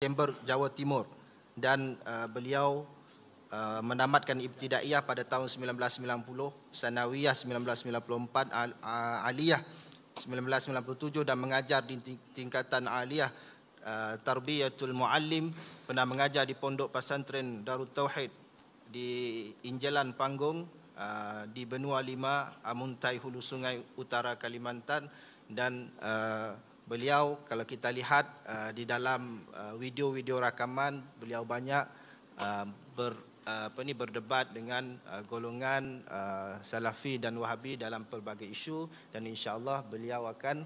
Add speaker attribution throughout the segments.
Speaker 1: September, Jawa Timur, dan beliau menamatkan ibtidaiyah pada tahun 1990, sanawiyah 1994, aliyah 1997 dan mengajar di tingkatan aliyah tarbiyatul muallim, pernah mengajar di Pondok Pesantren Darut Tauhid di Injalan Panggung di Benua 5, Amuntai, Hulu Sungai Utara, Kalimantan. Dan beliau kalau kita lihat di dalam video-video rakaman, beliau banyak berdebat dengan golongan Salafi dan Wahabi dalam pelbagai isu, dan insya-Allah beliau akan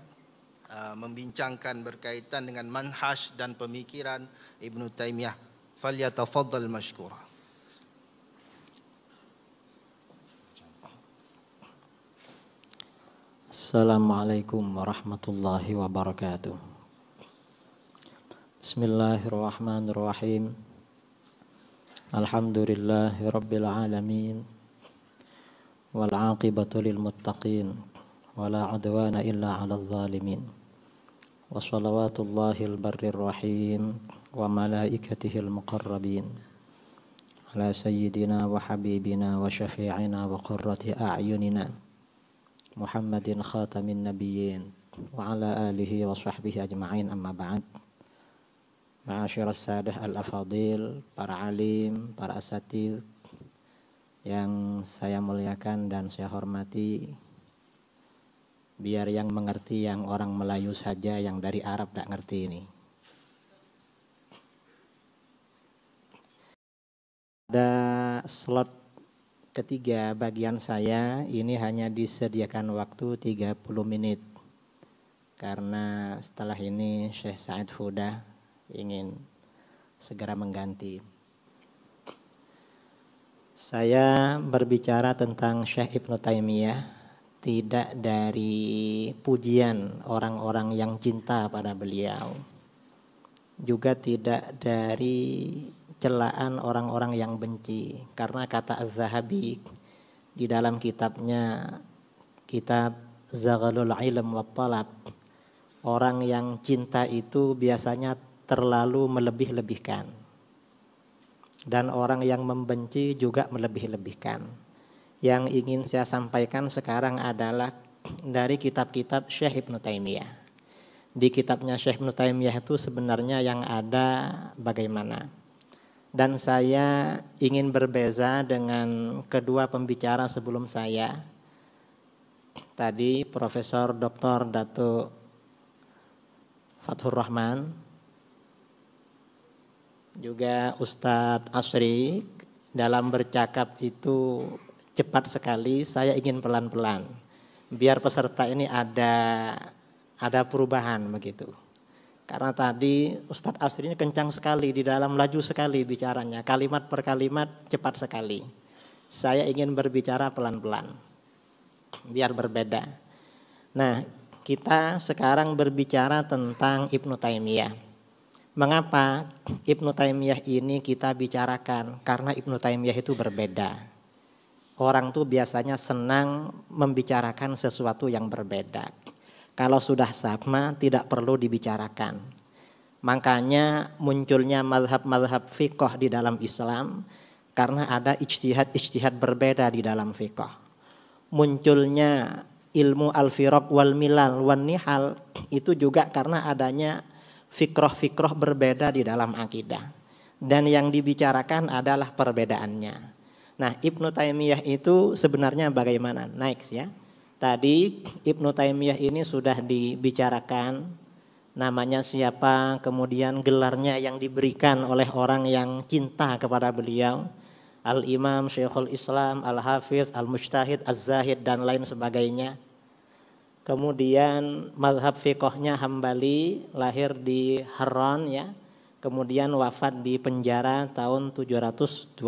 Speaker 1: membincangkan berkaitan dengan manhaj dan pemikiran Ibnu Taimiyah. Falyatafaddal mashkura.
Speaker 2: Assalamualaikum warahmatullahi wabarakatuh. Bismillahirrahmanirrahim. Alhamdulillahi rabbil alamin. Wal aqibatu lil muttaqin. Wala adwana illa 'alal zalimin. Wa shalawatullahil barrir rahim wa malaikatihil muqarrabin. Ala sayyidina wa habibina wa syafi'ina wa qurrati a'yunina Muhammadin khatamin nabiyyin wa ala alihi wa sahbihi ajma'in, amma ba'd. Ma'asyiras sadah al-afadil, para alim, para asatidz yang saya muliakan dan saya hormati. Biar yang mengerti yang orang Melayu saja, yang dari Arab tak ngerti ini. Ada slot ketiga bagian saya, ini hanya disediakan waktu 30 menit. Karena setelah ini Syekh Sa'id Fudah ingin segera mengganti. Saya berbicara tentang Syekh Ibnu Taimiyah tidak dari pujian orang-orang yang cinta pada beliau, juga tidak dari celaan orang-orang yang benci. Karena kata Az-Zahabi di dalam kitabnya, kitab Zaghalul Ilm wa Talab, orang yang cinta itu biasanya terlalu melebih-lebihkan, dan orang yang membenci juga melebih-lebihkan. Yang ingin saya sampaikan sekarang adalah dari kitab-kitab Syekh Ibnu Taimiyah. Di kitabnya Syekh Ibnu Taimiyah itu sebenarnya yang ada bagaimana. Dan saya ingin berbeza dengan kedua pembicara sebelum saya. Tadi Profesor Dr. Datuk Fathur Rahman, juga Ustadz Asri, dalam bercakap itu cepat sekali. Saya ingin pelan-pelan biar peserta ini ada perubahan begitu. Karena tadi Ustadz Asri ini kencang sekali di dalam, laju sekali bicaranya, kalimat per kalimat cepat sekali. Saya ingin berbicara pelan-pelan biar berbeda. Nah, kita sekarang berbicara tentang Ibnu Taimiyah. Mengapa Ibnu Taimiyah ini kita bicarakan? Karena Ibnu Taimiyah itu berbeda. Orang tuh biasanya senang membicarakan sesuatu yang berbeda. Kalau sudah sama tidak perlu dibicarakan. Makanya munculnya mazhab-mazhab fiqh di dalam Islam karena ada ijtihad-ijtihad berbeda di dalam fiqh. Munculnya ilmu al-firaq wal milal wan nihal itu juga karena adanya fikroh-fikroh berbeda di dalam akidah. Dan yang dibicarakan adalah perbedaannya. Nah, Ibnu Taimiyah itu sebenarnya bagaimana? Next ya. Tadi Ibnu Taimiyah ini sudah dibicarakan, namanya siapa, kemudian gelarnya yang diberikan oleh orang yang cinta kepada beliau. Al-Imam, Syekhul Islam, Al-Hafidz, Al-Mujtahid, Az-Zahid dan lain sebagainya. Kemudian mazhab fiqhnya Hambali, lahir di Harran ya. Kemudian wafat di penjara tahun 728.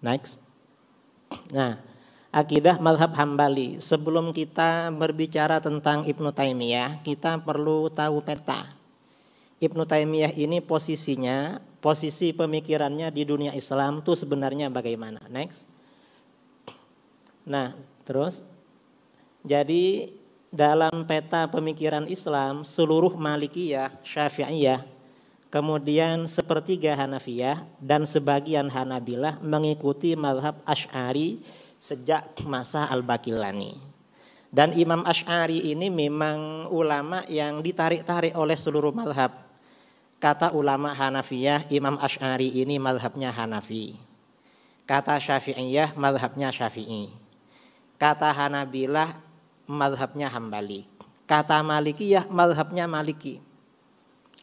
Speaker 2: Next. Nah, akidah mazhab Hambali. Sebelum kita berbicara tentang Ibnu Taimiyah, kita perlu tahu peta. Ibnu Taimiyah ini posisi pemikirannya di dunia Islam itu sebenarnya bagaimana? Next. Nah, terus. Jadi dalam peta pemikiran Islam, seluruh Malikiyah, Syafi'iyah, kemudian sepertiga Hanafiyah dan sebagian Hanabilah mengikuti mazhab Asy'ari sejak masa Al-Baqillani. Dan Imam Asy'ari ini memang ulama yang ditarik-tarik oleh seluruh mazhab. Kata ulama Hanafiyah, Imam Asy'ari ini mazhabnya Hanafi. Kata Syafi'iyah, mazhabnya Syafi'i. Kata Hanabilah, mazhabnya Hambali. Kata Malikiyah, mazhabnya Maliki.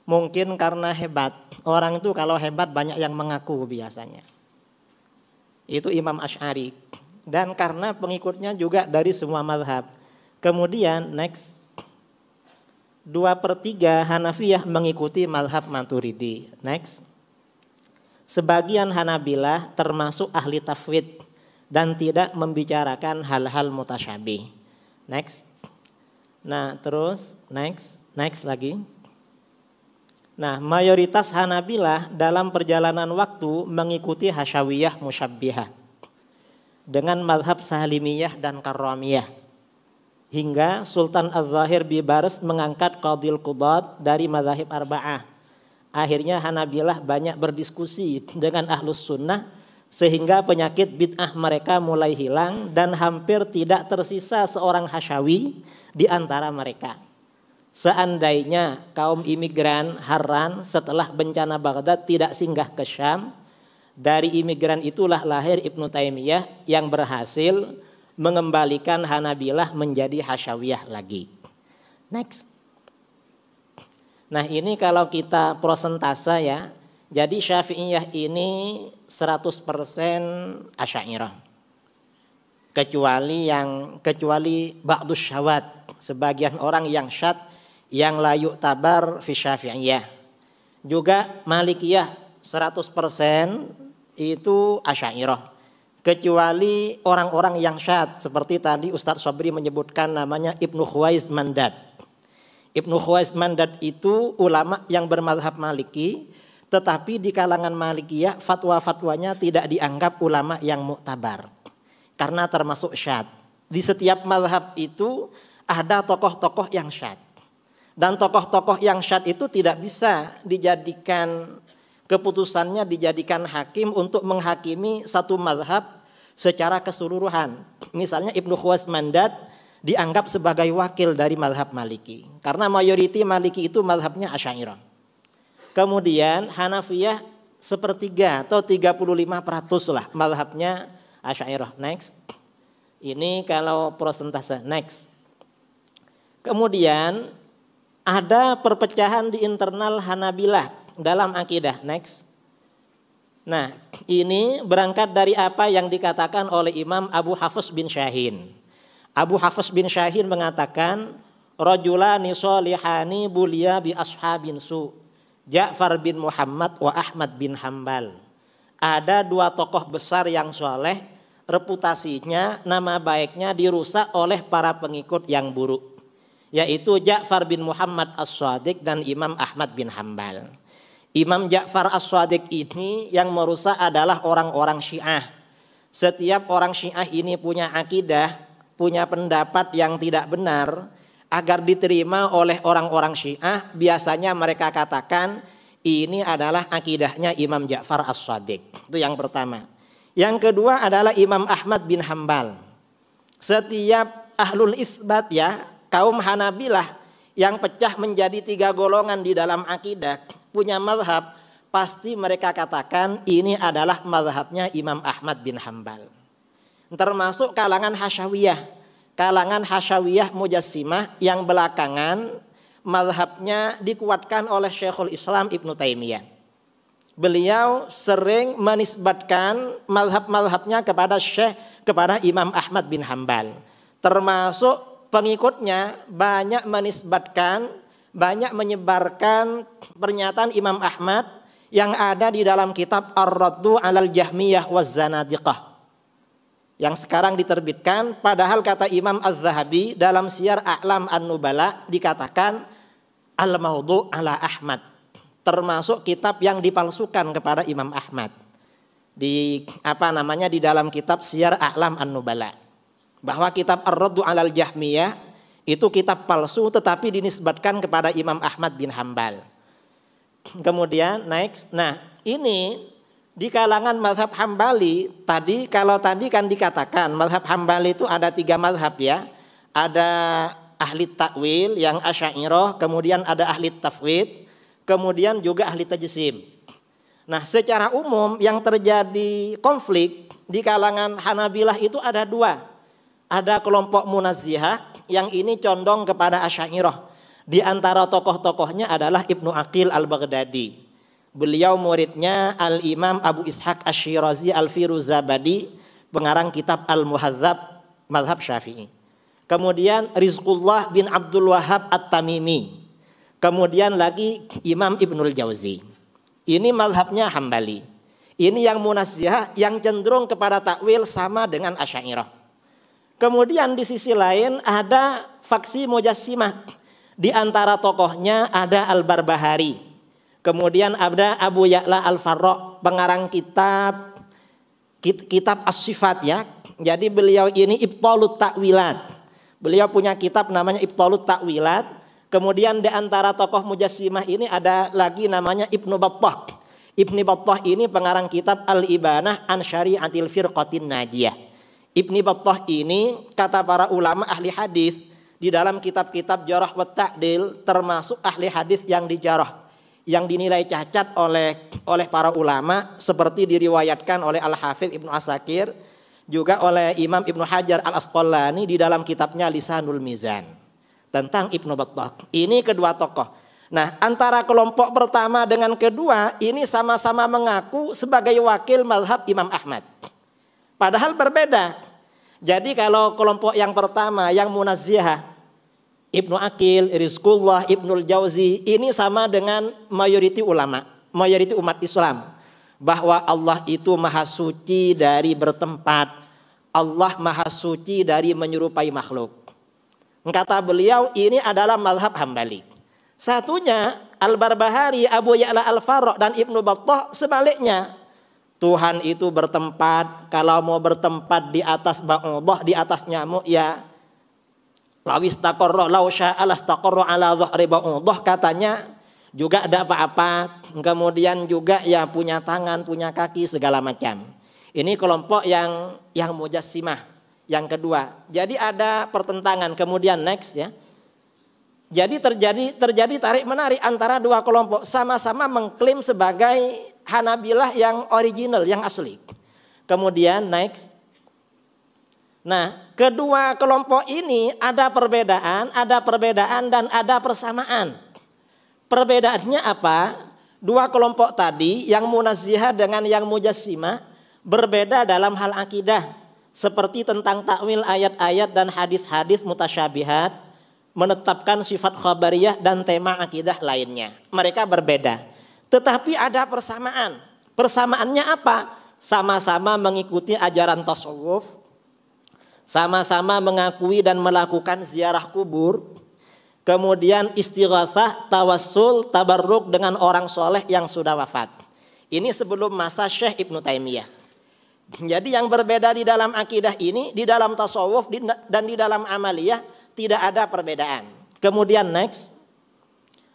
Speaker 2: Mungkin karena hebat. Orang itu kalau hebat banyak yang mengaku biasanya. Itu Imam Asy'ari. Dan karena pengikutnya juga dari semua mazhab. Kemudian next. 2/3 Hanafiyah mengikuti mazhab Maturidi. Next. Sebagian Hanabilah termasuk ahli tafwid dan tidak membicarakan hal-hal mutasyabih. Next. Nah, terus next lagi. Nah, mayoritas Hanabilah dalam perjalanan waktu mengikuti Hasyawiyah Musyabbihah dengan mazhab Salimiyah dan Karramiyah. Hingga Sultan Az-Zahir Bibaris mengangkat Qadhil Qudat dari mazahib arba'ah. Akhirnya Hanabilah banyak berdiskusi dengan Ahlus Sunnah sehingga penyakit bid'ah mereka mulai hilang dan hampir tidak tersisa seorang Hasyawi di antara mereka. Seandainya kaum imigran Harran setelah bencana Baghdad tidak singgah ke Syam, dari imigran itulah lahir Ibnu Taimiyah yang berhasil mengembalikan Hanabilah menjadi Hasyawiyah lagi. Next. Nah, ini kalau kita prosentase ya. Jadi Syafi'iyah ini 100% Asy'ariyah. Kecuali ba'dus syawat, sebagian orang yang syad yang la yu'tabar fi Syafi'iyah. Juga Malikiyah 100% itu Asy'ariyah. Kecuali orang-orang yang syad seperti tadi Ustadz Sobri menyebutkan namanya Ibnu Khuwais Mandad. Ibnu Khuwais Mandad itu ulama yang bermazhab Maliki, tetapi di kalangan Malikiyah fatwa-fatwanya tidak dianggap ulama yang muktabar karena termasuk syad. Di setiap mazhab itu ada tokoh-tokoh yang syad. Dan tokoh-tokoh yang syad itu tidak bisa dijadikan keputusannya dijadikan hakim untuk menghakimi satu mazhab secara keseluruhan. Misalnya Ibnu Khuwais Mandad dianggap sebagai wakil dari mazhab Maliki. Karena mayoriti Maliki itu mazhabnya Asy'ariyah. Kemudian Hanafiyah 1/3 atau 35% lah mazhabnya Asy'ariyah. Next. Ini kalau prosentase. Next. Kemudian ada perpecahan di internal Hanabilah dalam akidah. Next. Nah, ini berangkat dari apa yang dikatakan oleh Imam Abu Hafs bin Syahin. Abu Hafs bin Syahin mengatakan, rajulani sholihani bulia bi ashabin su, Ja'far bin Muhammad wa Ahmad bin Hambal. Ada dua tokoh besar yang soleh, reputasinya, nama baiknya dirusak oleh para pengikut yang buruk, yaitu Ja'far bin Muhammad As-Shadiq dan Imam Ahmad bin Hambal. Imam Ja'far As-Shadiq ini yang merusak adalah orang-orang Syiah. Setiap orang Syiah ini punya akidah, punya pendapat yang tidak benar, agar diterima oleh orang-orang Syiah, biasanya mereka katakan ini adalah akidahnya Imam Ja'far As-Shadiq. Itu yang pertama. Yang kedua adalah Imam Ahmad bin Hambal. Setiap ahlul itsbat ya, kaum Hanabilah yang pecah menjadi 3 golongan di dalam akidah, punya mazhab, pasti mereka katakan ini adalah mazhabnya Imam Ahmad bin Hambal. Termasuk kalangan Hasyawiyah. Kalangan Hasyawiyah Mujassimah yang belakangan mazhabnya dikuatkan oleh Syekhul Islam Ibnu Taimiyah. Beliau sering menisbatkan mazhab-mazhabnya kepada Imam Ahmad bin Hambal. Termasuk pengikutnya banyak menisbatkan, banyak menyebarkan pernyataan Imam Ahmad yang ada di dalam kitab Ar-Raddu 'alal Jahmiyah waz Zanadiqah yang sekarang diterbitkan, padahal kata Imam Az-Zahabi dalam Siyar A'lam An-Nubala dikatakan Al-Mawdu' ala Ahmad, termasuk kitab yang dipalsukan kepada Imam Ahmad. Di dalam kitab Siyar A'lam An-Nubala, bahwa kitab Ar-Raddu 'alal Jahmiyah itu kitab palsu tetapi dinisbatkan kepada Imam Ahmad bin Hambal. Kemudian next. Nah, ini di kalangan mazhab Hambali tadi kan dikatakan mazhab Hambali itu ada 3 mazhab ya. Ada ahli takwil yang Asy'ariyah, kemudian ada ahli tafwid, kemudian juga ahli tajsim. Nah, secara umum yang terjadi konflik di kalangan Hanabilah itu ada 2. Ada kelompok Munazzihah yang ini condong kepada Asy'ariyah. Di antara tokoh-tokohnya adalah Ibnu Aqil Al-Baghdadi. Beliau muridnya Al-Imam Abu Ishaq Asy-Syirazi Al-Firuzabadi, pengarang kitab Al-Muhadzab mazhab Syafi'i. Kemudian Rizqullah bin Abdul Wahhab At-Tamimi. Kemudian lagi Imam Ibnul Jauzi. Ini mazhabnya Hambali. Ini yang Munazzihah yang cenderung kepada takwil sama dengan Asy'ariyah. Kemudian di sisi lain ada faksi Mujassimah. Di antara tokohnya ada Al-Barbahari. Kemudian ada Abu Ya'la Al-Farra, pengarang kitab As-Sifat ya. Jadi beliau ini Ibtalut Ta'wilat. Beliau punya kitab namanya Ibtalut Ta'wilat. Kemudian di antara tokoh Mujassimah ini ada lagi namanya Ibnu Battah. Ibnu Battah ini pengarang kitab Al-Ibanah an Syari'atil Firqatin Najiyah. Ibnu Battah ini kata para ulama ahli hadis di dalam kitab-kitab Jarh wa Ta'dil termasuk ahli hadis yang dijarah, yang dinilai cacat oleh para ulama seperti diriwayatkan oleh Al-Hafidz Ibnu Asakir, juga oleh Imam Ibnu Hajar Al-Asqalani di dalam kitabnya Lisanul Mizan tentang Ibnu Battah. Ini kedua tokoh. Nah, antara kelompok pertama dengan kedua ini sama-sama mengaku sebagai wakil mazhab Imam Ahmad. Padahal berbeda. Jadi kalau kelompok yang pertama yang Munazzihah, Ibnu Aqil, Rizqullah, Ibnul Jauzi, ini sama dengan mayoriti ulama, mayoriti umat Islam, bahwa Allah itu maha suci dari bertempat, Allah maha suci dari menyerupai makhluk. Kata beliau ini adalah mazhab Hambali. Satunya Al-Barbahari, Abu Ya'la Al-Farra dan Ibnu Battah sebaliknya. Tuhan itu bertempat, kalau mau bertempat di atas ba'udah, di atas nyamuk ya lawistaqarra law syaa lastaqarra ala dhahri ba'udah, katanya juga ada apa-apa. Kemudian juga ya punya tangan, punya kaki segala macam. Ini kelompok yang Mujassimah yang kedua. Jadi ada pertentangan. Kemudian next ya. Jadi terjadi tarik menarik antara 2 kelompok, sama-sama mengklaim sebagai Hanabilah yang original, yang asli. Kemudian next. Nah, kedua kelompok ini ada perbedaan dan ada persamaan. Perbedaannya apa? 2 kelompok tadi, yang Munazzihah dengan yang Mujassimah, berbeda dalam hal akidah, seperti tentang takwil ayat-ayat dan hadis-hadis mutasyabihat, menetapkan sifat khabariyah dan tema akidah lainnya. Mereka berbeda. Tetapi ada persamaan. Persamaannya apa? Sama-sama mengikuti ajaran tasawuf, sama-sama mengakui dan melakukan ziarah kubur, kemudian istighatsah, tawassul, tabarruk dengan orang soleh yang sudah wafat. Ini sebelum masa Syekh Ibnu Taimiyah. Jadi yang berbeda di dalam akidah ini, di dalam tasawuf dan di dalam amaliyah tidak ada perbedaan. Kemudian next.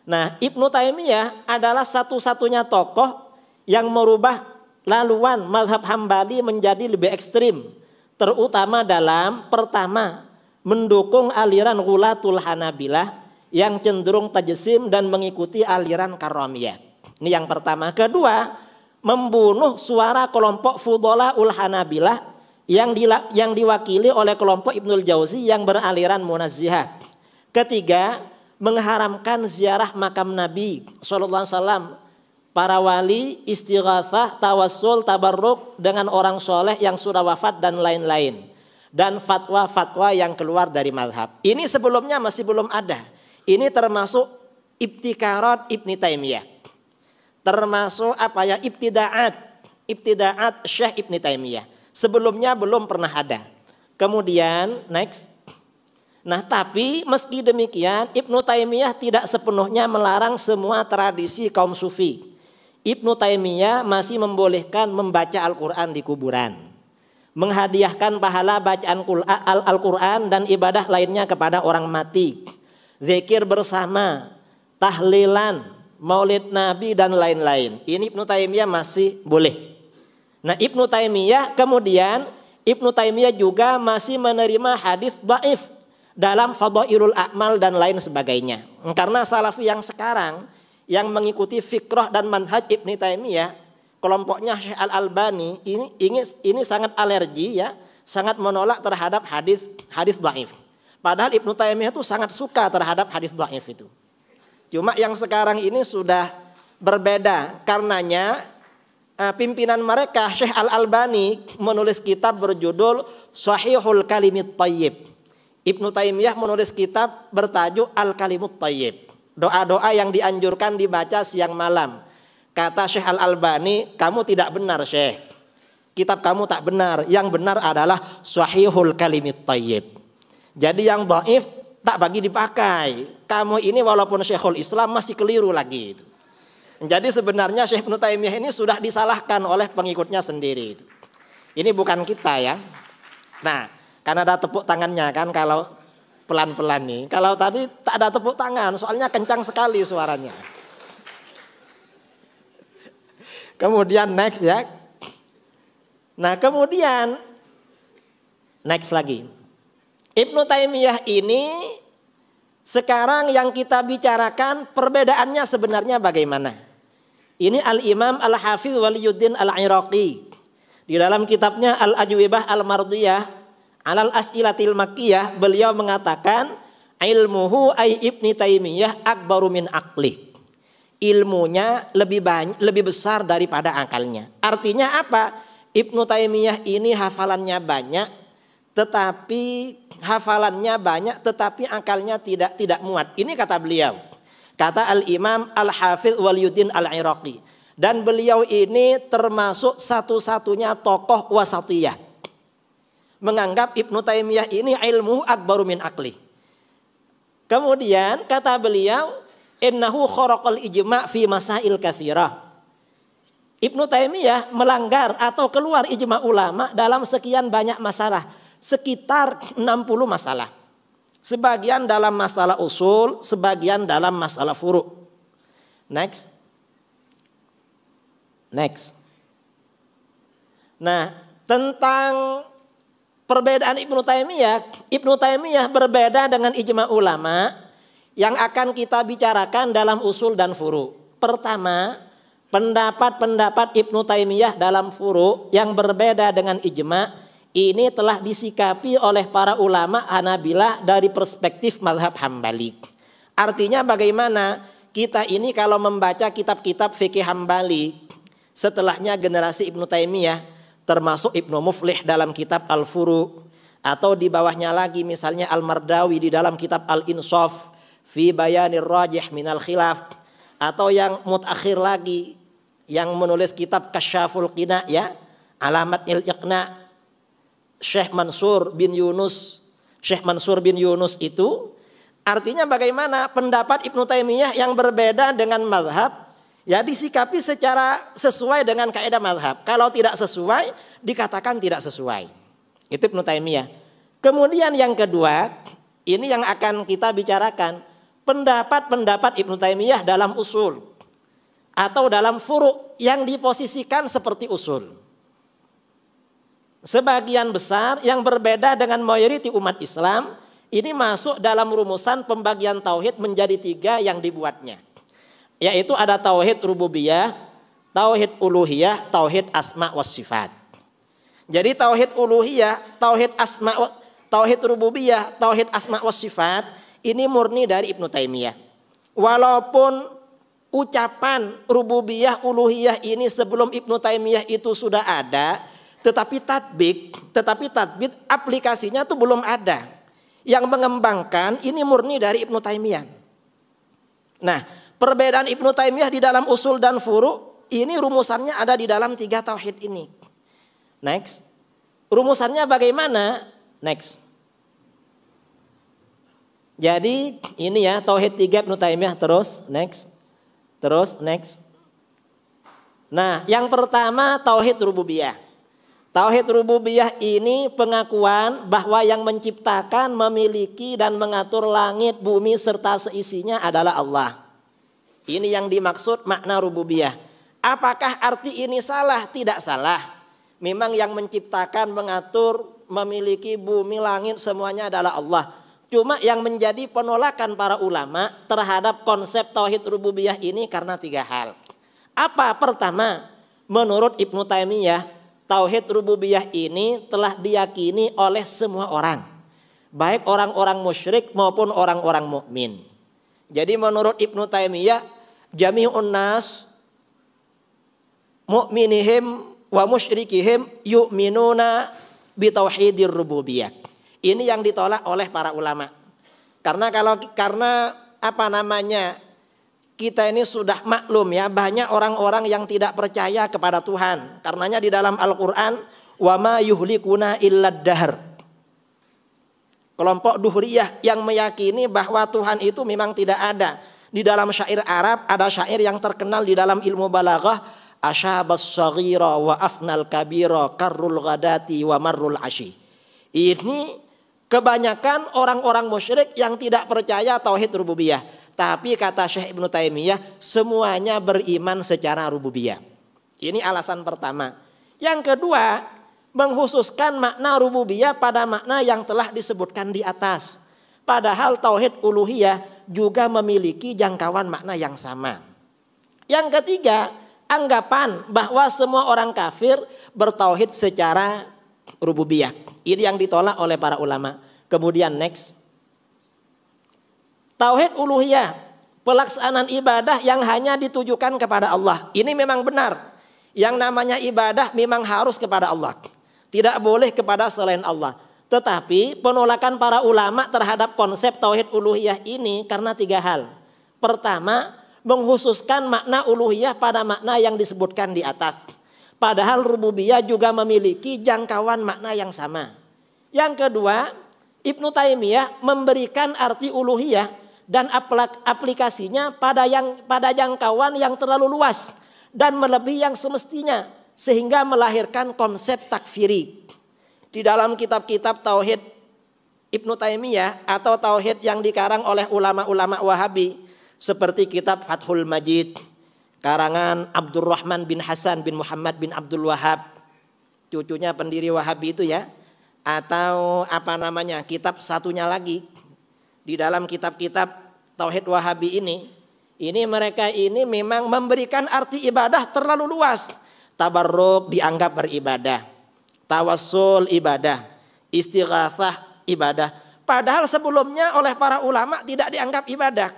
Speaker 2: Nah, Ibnu Taimiyah adalah satu-satunya tokoh yang merubah laluan mazhab Hambali menjadi lebih ekstrim, terutama dalam pertama mendukung aliran Ghulatul Hanabilah yang cenderung tajsim dan mengikuti aliran Karramiyah. Ini yang pertama. Kedua, membunuh suara kelompok Fudhala'ul Hanabilah yang diwakili oleh kelompok Ibnul Jauzi yang beraliran Munazzihah. Ketiga, mengharamkan ziarah makam Nabi SAW, para wali, istighatsah, tawassul, tabarruk dengan orang soleh yang sudah wafat dan lain-lain. Dan fatwa-fatwa yang keluar dari mazhab. Ini sebelumnya masih belum ada. Ini termasuk ibtikarat Ibnu Taimiyah. Termasuk ibtida'at Syekh Ibnu Taimiyah. Sebelumnya belum pernah ada. Kemudian next. Nah, tapi meski demikian Ibnu Taimiyah tidak sepenuhnya melarang semua tradisi kaum sufi. Ibnu Taimiyah masih membolehkan membaca Al-Quran di kuburan, menghadiahkan pahala bacaan Al-Quran dan ibadah lainnya kepada orang mati, zikir bersama, tahlilan, Maulid Nabi dan lain-lain. Ini Ibnu Taimiyah masih boleh. Nah, Ibnu Taimiyah kemudian Ibnu Taimiyah juga masih menerima hadis dhaif dalam Fadailul A'mal dan lain sebagainya. Karena Salafi yang sekarang yang mengikuti fikrah dan manhaj Ibnu Taimiyah, kelompoknya Syekh Al-Albani ini sangat alergi ya, sangat menolak terhadap hadis dhaif. Padahal Ibnu Taimiyah itu sangat suka terhadap hadis dhaif itu. Cuma yang sekarang ini sudah berbeda, karenanya pimpinan mereka Syekh Al-Albani menulis kitab berjudul Shahihul Kalimit Thayyib. Ibnu Taimiyah menulis kitab bertajuk Al-Kalimut Thayyib. Doa-doa yang dianjurkan dibaca siang malam. Kata Syekh Al-Albani, kamu tidak benar Syekh. Kitab kamu tak benar. Yang benar adalah Shahihul Kalimit Thayyib. Jadi yang dhaif tak bagi dipakai. Kamu ini walaupun Syekhul Islam masih keliru lagi itu. Jadi sebenarnya Syekh Ibnu Taimiyah ini sudah disalahkan oleh pengikutnya sendiri itu. Ini bukan kita ya. Nah, karena ada tepuk tangannya kan kalau pelan-pelan nih. Kalau tadi tak ada tepuk tangan, soalnya kencang sekali suaranya. Kemudian next ya. Nah, kemudian next lagi. Ibnu Taimiyah ini sekarang yang kita bicarakan perbedaannya sebenarnya bagaimana? Ini Al-Imam Al-Hafidh Waliyuddin Al-Iraqi di dalam kitabnya Al-Ajwibah Al-Mardiyah Alal As'ilatil Makkiyah, beliau mengatakan ilmuhu ay Ibnu Taimiyah akbaru min aqli. Ilmunya lebih besar daripada akalnya. Artinya apa? Ibnu Taimiyah ini hafalannya banyak, tetapi akalnya tidak muat. Ini kata beliau. Kata Al-Imam Al-Hafidh Waliyuddin Al-Iraqi. Dan beliau ini termasuk satu-satunya tokoh wasatiyah. Menganggap Ibnu Taimiyah ini ilmu akbaru min aqli. Kemudian kata beliau, innahu kharaqal ijma' fi masail katsirah. Ibnu Taimiyah melanggar atau keluar ijma' ulama dalam sekian banyak masalah. Sekitar 60 masalah. Sebagian dalam masalah usul, sebagian dalam masalah furu'. Next. Nah, tentang perbedaan Ibnu Taimiyah berbeda dengan ijma' ulama yang akan kita bicarakan dalam usul dan furu'. Pertama, pendapat-pendapat Ibnu Taimiyah dalam furu' yang berbeda dengan ijma' ini telah disikapi oleh para ulama Hanabilah dari perspektif mazhab Hambali. Artinya bagaimana? Kita ini kalau membaca kitab-kitab fikih Hambali, setelahnya generasi Ibnu Taimiyah, termasuk Ibnu Muflih dalam kitab Al-Furu', atau di bawahnya lagi misalnya Al-Mardawi di dalam kitab Al-Insaf fi bayanir rajih minal khilaf, atau yang mutakhir lagi yang menulis kitab Kasyaful Qina ya, Alamatil Iqna, Syekh Mansur bin Yunus itu artinya bagaimana pendapat Ibnu Taimiyah yang berbeda dengan mazhab ya disikapi secara sesuai dengan kaidah mazhab. Kalau tidak sesuai dikatakan tidak sesuai. Itu Ibnu Taimiyah. Kemudian yang kedua, ini yang akan kita bicarakan, pendapat-pendapat Ibnu Taimiyah dalam usul atau dalam furu' yang diposisikan seperti usul. Sebagian besar yang berbeda dengan mayoriti umat Islam ini masuk dalam rumusan pembagian tauhid menjadi 3 yang dibuatnya. Yaitu ada tauhid rububiyah, tauhid uluhiyah, tauhid asma was sifat. Jadi tauhid uluhiyah, tauhid rububiyah, tauhid asma was sifat ini murni dari Ibnu Taimiyah. Walaupun ucapan rububiyah uluhiyah ini sebelum Ibnu Taimiyah itu sudah ada, tetapi tatbik aplikasinya itu belum ada. Yang mengembangkan ini murni dari Ibnu Taimiyah. Nah, perbedaan Ibnu Taimiyah di dalam usul dan furu' ini rumusannya ada di dalam 3 tauhid ini. Next. Rumusannya bagaimana? Next. Jadi ini ya tauhid 3 Ibnu Taimiyah terus next. Nah, yang pertama tauhid rububiyah. Tauhid rububiyah ini pengakuan bahwa yang menciptakan, memiliki dan mengatur langit, bumi serta seisinya adalah Allah. Ini yang dimaksud makna rububiyah. Apakah arti ini salah? Tidak salah. Memang yang menciptakan, mengatur, memiliki bumi, langit semuanya adalah Allah. Cuma yang menjadi penolakan para ulama terhadap konsep tauhid rububiyah ini karena 3 hal. Apa? Pertama, menurut Ibnu Taimiyah, tauhid rububiyah ini telah diyakini oleh semua orang, baik orang-orang musyrik maupun orang-orang mukmin. Jadi menurut Ibnu Taimiyah, jami'un nas mu'minihim wa musyrikihim yu'minuna bitauhidir rububiyah. Ini yang ditolak oleh para ulama. Karena kita ini sudah maklum ya, banyak orang-orang yang tidak percaya kepada Tuhan. Karenanya di dalam Al-Qur'an, wa ma yuhlikuna illad dahr. Kelompok Duhriyah yang meyakini bahwa Tuhan itu memang tidak ada. Di dalam syair Arab ada syair yang terkenal di dalam ilmu balaghah, asyabas saghira wa afnal kabira karrul ghadati wa marrul ashi. Ini kebanyakan orang-orang musyrik yang tidak percaya tauhid rububiyah. Tapi kata Syekh Ibnu Taimiyah, semuanya beriman secara rububiyah. Ini alasan pertama. Yang kedua, menghususkan makna rububiyah pada makna yang telah disebutkan di atas. Padahal tauhid uluhiyah juga memiliki jangkauan makna yang sama. Yang ketiga, anggapan bahwa semua orang kafir bertauhid secara rububiyah. Ini yang ditolak oleh para ulama. Kemudian next. Tauhid uluhiyah, pelaksanaan ibadah yang hanya ditujukan kepada Allah. Ini memang benar. Yang namanya ibadah memang harus kepada Allah. Tidak boleh kepada selain Allah. Tetapi penolakan para ulama terhadap konsep tauhid uluhiyah ini karena 3 hal. Pertama, menghususkan makna uluhiyah pada makna yang disebutkan di atas. Padahal rububiyah juga memiliki jangkauan makna yang sama. Yang kedua, Ibnu Taimiyah memberikan arti uluhiyah dan aplikasinya pada jangkauan yang terlalu luas dan melebihi yang semestinya sehingga melahirkan konsep takfiri. Di dalam kitab-kitab tauhid Ibnu Taimiyah atau tauhid yang dikarang oleh ulama-ulama Wahabi seperti kitab Fathul Majid karangan Abdurrahman bin Hasan bin Muhammad bin Abdul Wahab, cucunya pendiri Wahabi itu ya, atau kitab satunya lagi di dalam kitab-kitab tauhid Wahabi ini mereka ini memang memberikan arti ibadah terlalu luas. Tabarruk dianggap beribadah, tawassul ibadah, istighatsah ibadah. Padahal sebelumnya oleh para ulama tidak dianggap ibadah.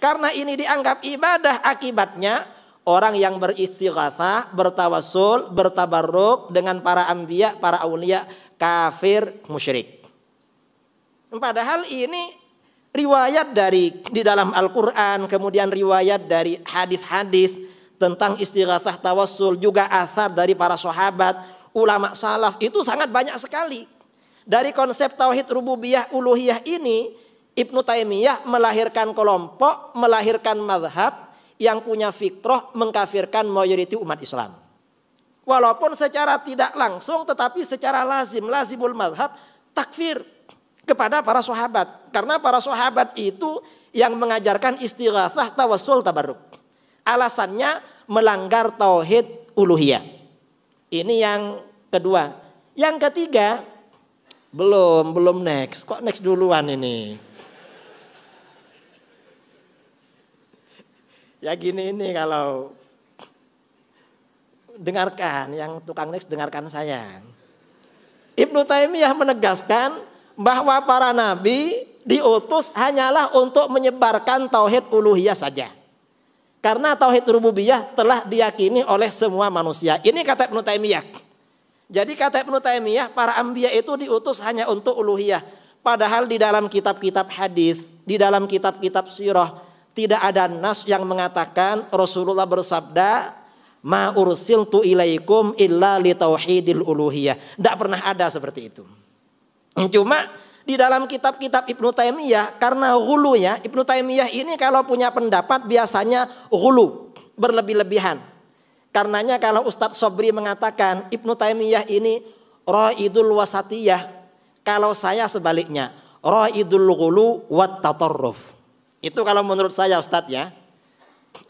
Speaker 2: Karena ini dianggap ibadah, akibatnya orang yang beristighatsah, bertawassul, bertabarruk dengan para anbiya, para aulia, kafir, musyrik. Padahal ini riwayat di dalam Al-Quran, kemudian riwayat dari hadis-hadis tentang istighatsah, tawassul, juga athar dari para sahabat, ulama salaf itu sangat banyak sekali. Dari konsep tauhid rububiyah uluhiyah ini, Ibnu Taimiyah melahirkan kelompok, melahirkan mazhab yang punya fikrah mengkafirkan mayoriti umat Islam. Walaupun secara tidak langsung tetapi secara lazimul mazhab takfir kepada para sahabat. Karena para sahabat itu yang mengajarkan istighatsah, tawassul, tabarruk. Alasannya melanggar tauhid uluhiyah. Ini yang kedua. Yang ketiga, belum next. Kok next duluan ini? Ya gini ini kalau dengarkan, yang tukang next dengarkan saya. Ibnu Taimiyah menegaskan bahwa para nabi diutus hanyalah untuk menyebarkan tauhid uluhiyah saja. Karena tauhid rububiyah telah diyakini oleh semua manusia. Ini kata Ibnu Taimiyah. Jadi kata Ibnu Taimiyah, para anbiya itu diutus hanya untuk uluhiyah. Padahal di dalam kitab-kitab hadis, di dalam kitab-kitab sirah, tidak ada nas yang mengatakan Rasulullah bersabda, ma ursiltu ilaikum illa li tauhidil uluhiyah. Tidak pernah ada seperti itu. Cuma di dalam kitab-kitab Ibnu Taimiyah, karena ghulu ya, Ibnu Taimiyah ini kalau punya pendapat biasanya ghulu, berlebih-lebihan. Karenanya kalau Ustadz Sobri mengatakan Ibnu Taimiyah ini raidul wasatiyah, kalau saya sebaliknya raidul ghulu wat tatarruf. Itu kalau menurut saya Ustadz ya.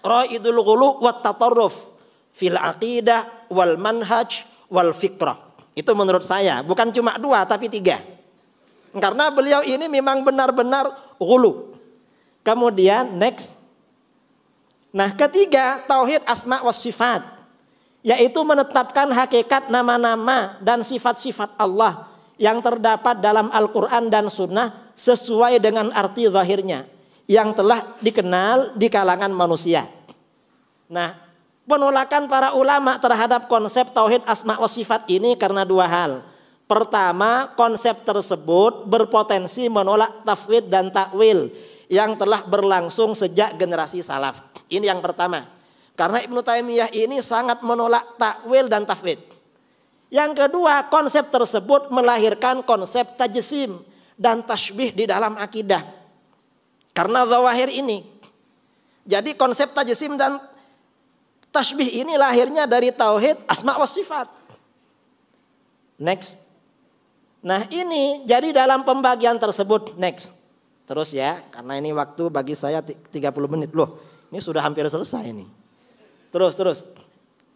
Speaker 3: Raidul ghulu wat tatarruf fil aqidah wal manhaj wal fikrah. Itu menurut saya, bukan cuma 2 tapi 3. Karena beliau ini memang benar-benar ghulu. Kemudian next. Nah, ketiga, tauhid asma was sifat, yaitu menetapkan hakikat nama-nama dan sifat-sifat Allah yang terdapat dalam Al-Quran dan Sunnah sesuai dengan arti zahirnya yang telah dikenal di kalangan manusia. Nah, penolakan para ulama terhadap konsep tauhid asma wa sifat ini karena 2 hal. Pertama, konsep tersebut berpotensi menolak tafwid dan takwil yang telah berlangsung sejak generasi salaf. Ini yang pertama. Karena Ibnu Taimiyah ini sangat menolak takwil dan tafwid. Yang kedua, konsep tersebut melahirkan konsep tajsim dan tasybih di dalam akidah. Karena zawahir ini. Jadi konsep tajsim dan tasybih ini lahirnya dari tauhid asma wa sifat. Next. Nah, ini jadi dalam pembagian tersebut. Next. Terus ya, karena ini waktu bagi saya 30 menit loh. Ini sudah hampir selesai ini. Terus.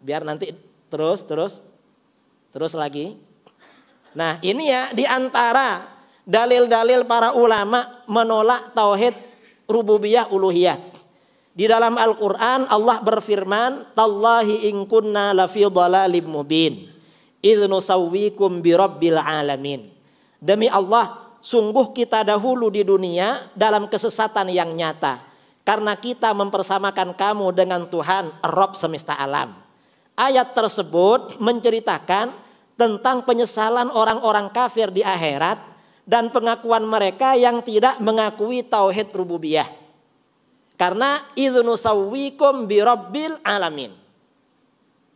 Speaker 3: Biar nanti terus lagi. Nah, ini ya di antara dalil-dalil para ulama menolak tauhid rububiyah uluhiyah. Di dalam Al-Quran Allah berfirman, Tallahi in kunna lafi dhalalim mubin, idh nusawwikum birabbil alamin. Demi Allah, sungguh kita dahulu di dunia dalam kesesatan yang nyata, karena kita mempersamakan kamu dengan Tuhan, Rabb semesta alam. Ayat tersebut menceritakan tentang penyesalan orang-orang kafir di akhirat dan pengakuan mereka yang tidak mengakui tauhid rububiyah. Karena idz nusawwikum birabbil alamin.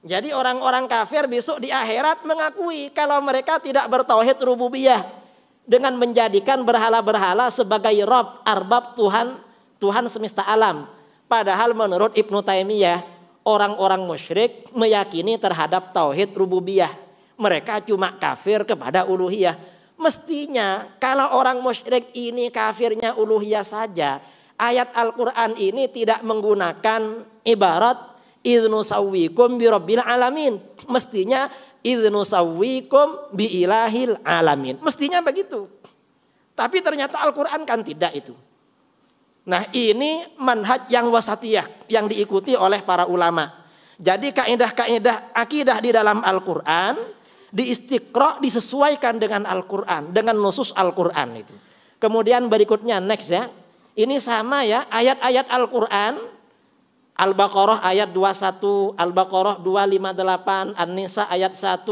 Speaker 3: Jadi orang-orang kafir besok di akhirat mengakui kalau mereka tidak bertauhid rububiyah dengan menjadikan berhala-berhala sebagai Rabb, arbab, Tuhan semesta alam. Padahal menurut Ibnu Taimiyah, orang-orang musyrik meyakini terhadap tauhid rububiyah. Mereka cuma kafir kepada uluhiyah. Mestinya kalau orang musyrik ini kafirnya uluhiyah saja, ayat Al-Quran ini tidak menggunakan ibarat idz nusawwikum birabbil alamin. Mestinya idz nusawwikum biilahil alamin. Mestinya begitu. Tapi ternyata Al-Quran kan tidak itu. Nah, ini manhaj yang wasatiyah yang diikuti oleh para ulama. Jadi kaidah-kaidah akidah di dalam Al-Quran diistiqra, disesuaikan dengan Al-Quran, dengan nusus Al-Quran itu. Kemudian berikutnya next ya. Ini sama ya, ayat-ayat Al-Quran. Al-Baqarah ayat 21, Al-Baqarah 258, An-Nisa ayat 1,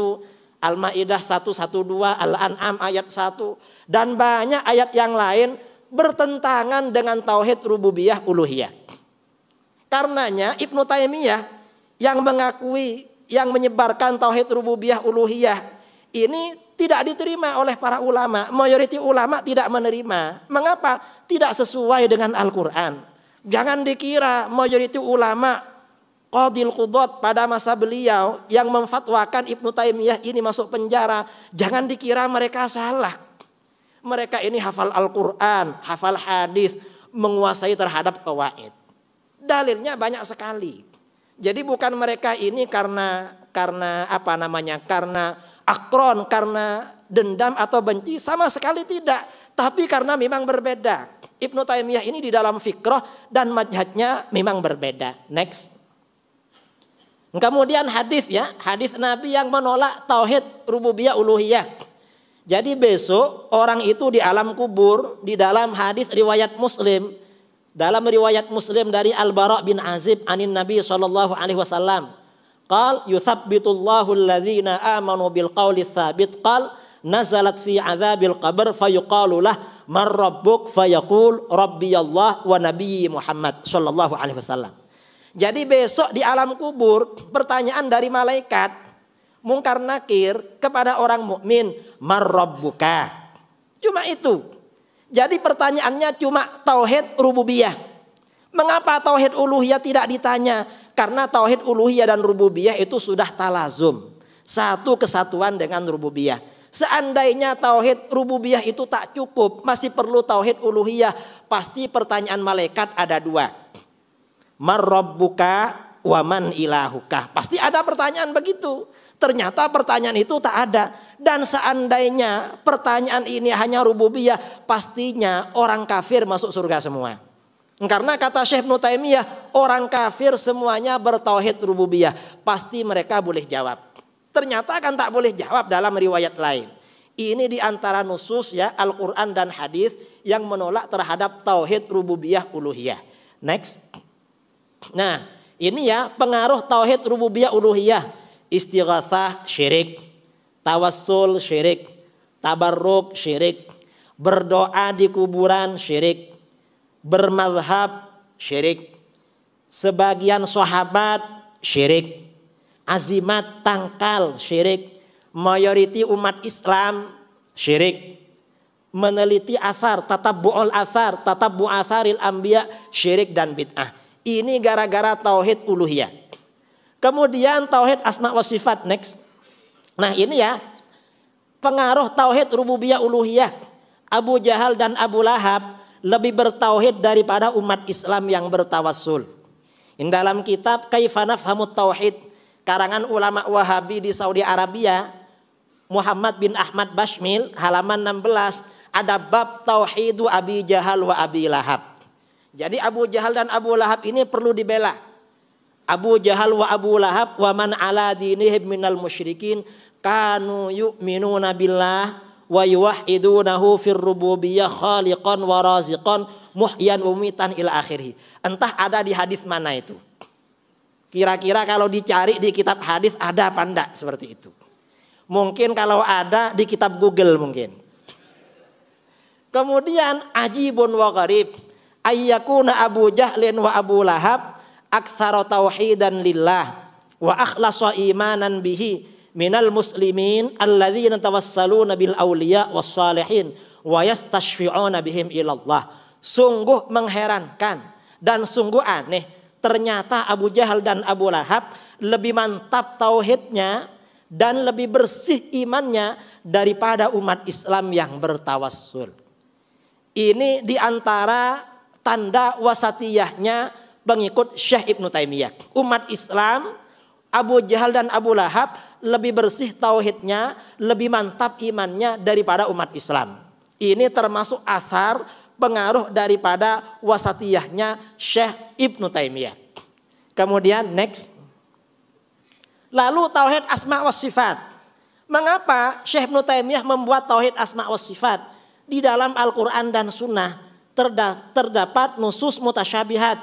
Speaker 3: Al-Maidah 112, Al-An'am ayat 1, dan banyak ayat yang lain bertentangan dengan tauhid rububiyah uluhiyah. Karenanya Ibnu Taimiyah yang mengakui, yang menyebarkan tauhid rububiyah uluhiyah ini tidak diterima oleh para ulama. Mayoriti ulama tidak menerima. Mengapa? Tidak sesuai dengan Al-Quran. Jangan dikira mayoriti ulama qadil qudat pada masa beliau yang memfatwakan Ibnu Taimiyah ini masuk penjara. Jangan dikira mereka salah. Mereka ini hafal Al-Quran, hafal hadis, menguasai terhadap qawaid. Dalilnya banyak sekali. Jadi bukan mereka ini karena apa namanya? Karena akron, karena dendam atau benci, sama sekali tidak. Tapi karena memang berbeda. Ibnu Taimiyah ini di dalam fikrah dan manhajnya memang berbeda. Next. Kemudian hadis ya, hadis Nabi yang menolak tauhid rububiyah uluhiyah. Jadi besok orang itu di alam kubur, di dalam hadis riwayat Muslim, dalam riwayat Muslim dari Al-Bara bin Azib anin Nabi sallallahu alaihi wasallam, qal yuthabbitullahu alladhina amanu bil qawli tsabit, qal nazalat fi adzabil qabr fayuqalu lah man rabbuk fayaqul rabbiyallah wa nabiyyi Muhammad sallallahu alaihi wasallam. Jadi besok di alam kubur pertanyaan dari malaikat Mungkar Nakir kepada orang mukmin, man rabbuka. Cuma itu. Jadi pertanyaannya cuma tauhid rububiyah. Mengapa tauhid uluhiyah tidak ditanya? Karena tauhid uluhiyah dan rububiyah itu sudah talazum, satu kesatuan dengan rububiyah. Seandainya tauhid rububiyah itu tak cukup, masih perlu tauhid uluhiyah, pasti pertanyaan malaikat ada 2. Marrabbuka wa man ilahuka. Pasti ada pertanyaan begitu. Ternyata pertanyaan itu tak ada. Dan seandainya pertanyaan ini hanya rububiyah, pastinya orang kafir masuk surga semua. Karena kata Syekh Ibnu Taimiyah, orang kafir semuanya bertauhid rububiyah. Pasti mereka boleh jawab. Ternyata kan tak boleh jawab dalam riwayat lain. Ini diantara nusus ya Al-Quran dan hadis yang menolak terhadap tauhid rububiyah uluhiyah. Next. Nah ini ya pengaruh tauhid rububiyah uluhiyah. Istighatsah syirik, tawassul syirik, tabarruk syirik, berdoa di kuburan syirik, bermazhab syirik, sebagian sahabat syirik, azimat tangkal syirik, mayoriti umat Islam syirik, meneliti asar, tatabbu'ul asar, tatabbu' asaril anbiya syirik dan bid'ah. Ini gara-gara tauhid uluhiyah. Kemudian tauhid asma wa sifat. Next. Nah ini ya pengaruh tauhid rububiyah uluhiyah. Abu Jahal dan Abu Lahab lebih bertauhid daripada umat Islam yang bertawassul. In dalam kitab Kaifa Nafhamut Tauhid karangan ulama Wahabi di Saudi Arabia, Muhammad bin Ahmad Bashmil, halaman 16, ada bab tauhidu Abi Jahal wa Abi Lahab. Jadi Abu Jahal dan Abu Lahab ini perlu dibela. Abu Jahal wa Abu Lahab wa man ala dinihim minal musyrikin kanu yu'minuna billah wa yuwahhidunahu fir rububiyyah khaliqan wa raziqan muhyan wa mumitan ila akhirih. Entah ada di hadis mana itu. Kira-kira kalau dicari di kitab hadis ada apa enggak seperti itu. Mungkin kalau ada di kitab Google mungkin. Kemudian ajibun wa gharib ayyakuna Abu Jahlin wa Abu Lahab aktsara tauhidan lillah wa akhlasa imanan bihi minal muslimin alladzina tawassaluna bil auliya was salihin wa yastashfi'una bihim ilallah. Sungguh mengherankan dan sungguh aneh, ternyata Abu Jahal dan Abu Lahab lebih mantap tauhidnya dan lebih bersih imannya daripada umat Islam yang bertawassul. Ini diantara tanda wasatiyahnya pengikut Syekh Ibnu Taimiyah. Umat Islam, Abu Jahal dan Abu Lahab lebih bersih tauhidnya, lebih mantap imannya daripada umat Islam. Ini termasuk asar pengaruh daripada wasatiyahnya Syekh Ibnu Taimiyah. Kemudian next. Lalu tauhid asma wa sifat. Mengapa Syekh Ibnu Taimiyah membuat tauhid asma wa sifat? Di dalam Al-Quran dan Sunnah terdapat nusus mutasyabihat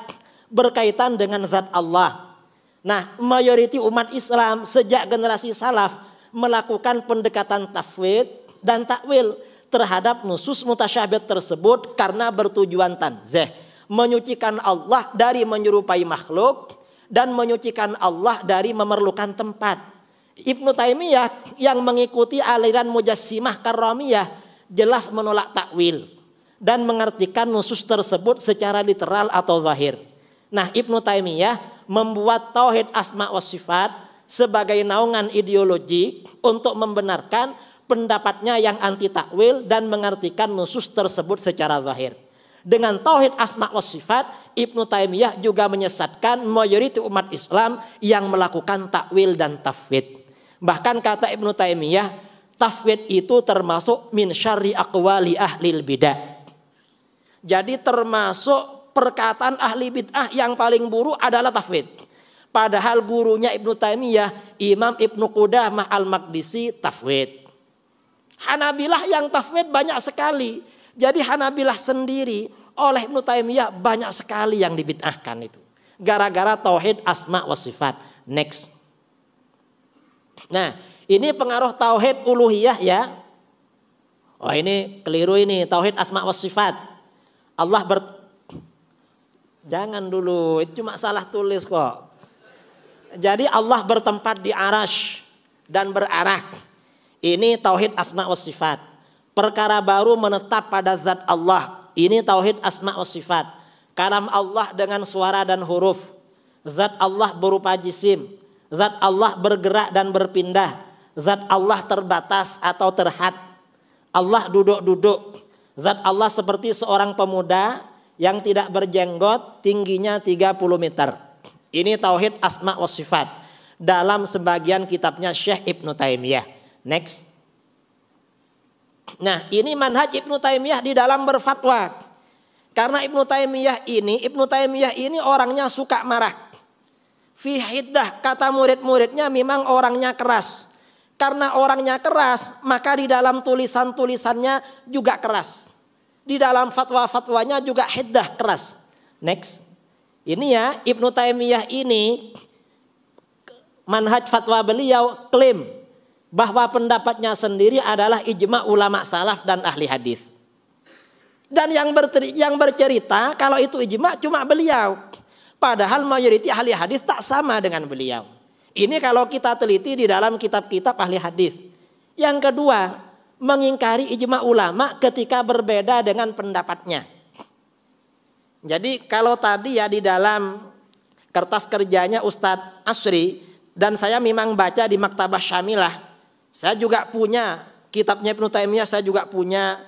Speaker 3: berkaitan dengan zat Allah. Nah, mayoriti umat Islam sejak generasi salaf melakukan pendekatan tafwid dan takwil terhadap nusus mutasyabihat tersebut karena bertujuan tanzih, menyucikan Allah dari menyerupai makhluk dan menyucikan Allah dari memerlukan tempat. Ibnu Taimiyah yang mengikuti aliran Mujassimah Karramiyah jelas menolak takwil dan mengartikan nusus tersebut secara literal atau zahir. Nah, Ibnu Taimiyah membuat tauhid asma wa sifat sebagai naungan ideologi untuk membenarkan pendapatnya yang anti takwil dan mengartikan nusus tersebut secara zahir. Dengan tauhid asma wa sifat, Ibnu Taimiyah juga menyesatkan mayoriti umat Islam yang melakukan takwil dan tafwid. Bahkan kata Ibnu Taimiyah, tafwid itu termasuk min syarri aqwali ahlil bidah. Jadi termasuk perkataan ahli bid'ah yang paling buruk adalah tafwid. Padahal gurunya Ibnu Taimiyah, Imam Ibnu Qudamah Al-Maqdisi tafwid. Hanabilah yang tafwid banyak sekali. Jadi Hanabilah sendiri oleh Ibnu Taimiyah banyak sekali yang dibid'ahkan itu. Gara-gara tauhid asma wa sifat. Next. Nah, ini pengaruh tauhid uluhiyah ya. Oh, ini keliru ini, tauhid asma wa sifat. Jangan dulu, itu cuma salah tulis kok. Jadi Allah bertempat di arasy dan berarak. Ini tauhid asma wa sifat. Perkara baru menetap pada zat Allah. Ini tauhid asma wa sifat. Kalam Allah dengan suara dan huruf. Zat Allah berupa jisim. Zat Allah bergerak dan berpindah. Zat Allah terbatas atau terhad. Allah duduk-duduk. Zat Allah seperti seorang pemuda yang tidak berjenggot tingginya 30 meter. Ini tauhid asma wa sifat dalam sebagian kitabnya Syekh Ibnu Taimiyah. Next. Nah, ini manhaj Ibnu Taimiyah di dalam berfatwa. Karena Ibnu Taimiyah ini orangnya suka marah. Fi hiddah, kata murid-muridnya memang orangnya keras. Karena orangnya keras, maka di dalam tulisan-tulisannya juga keras. Di dalam fatwa-fatwanya juga hiddah, keras. Next. Ini ya, Ibnu Taimiyah ini manhaj fatwa beliau klaim bahwa pendapatnya sendiri adalah ijma ulama salaf dan ahli hadis. Dan yang bercerita kalau itu ijma cuma beliau. Padahal mayoritas ahli hadis tak sama dengan beliau. Ini kalau kita teliti di dalam kitab-kitab ahli hadis. Yang kedua, mengingkari ijma ulama ketika berbeda dengan pendapatnya. Jadi kalau tadi ya di dalam kertas kerjanya Ustadz Asri, dan saya memang baca di Maktabah Syamilah, saya juga punya kitabnya Ibnu Taimiyah, saya juga punya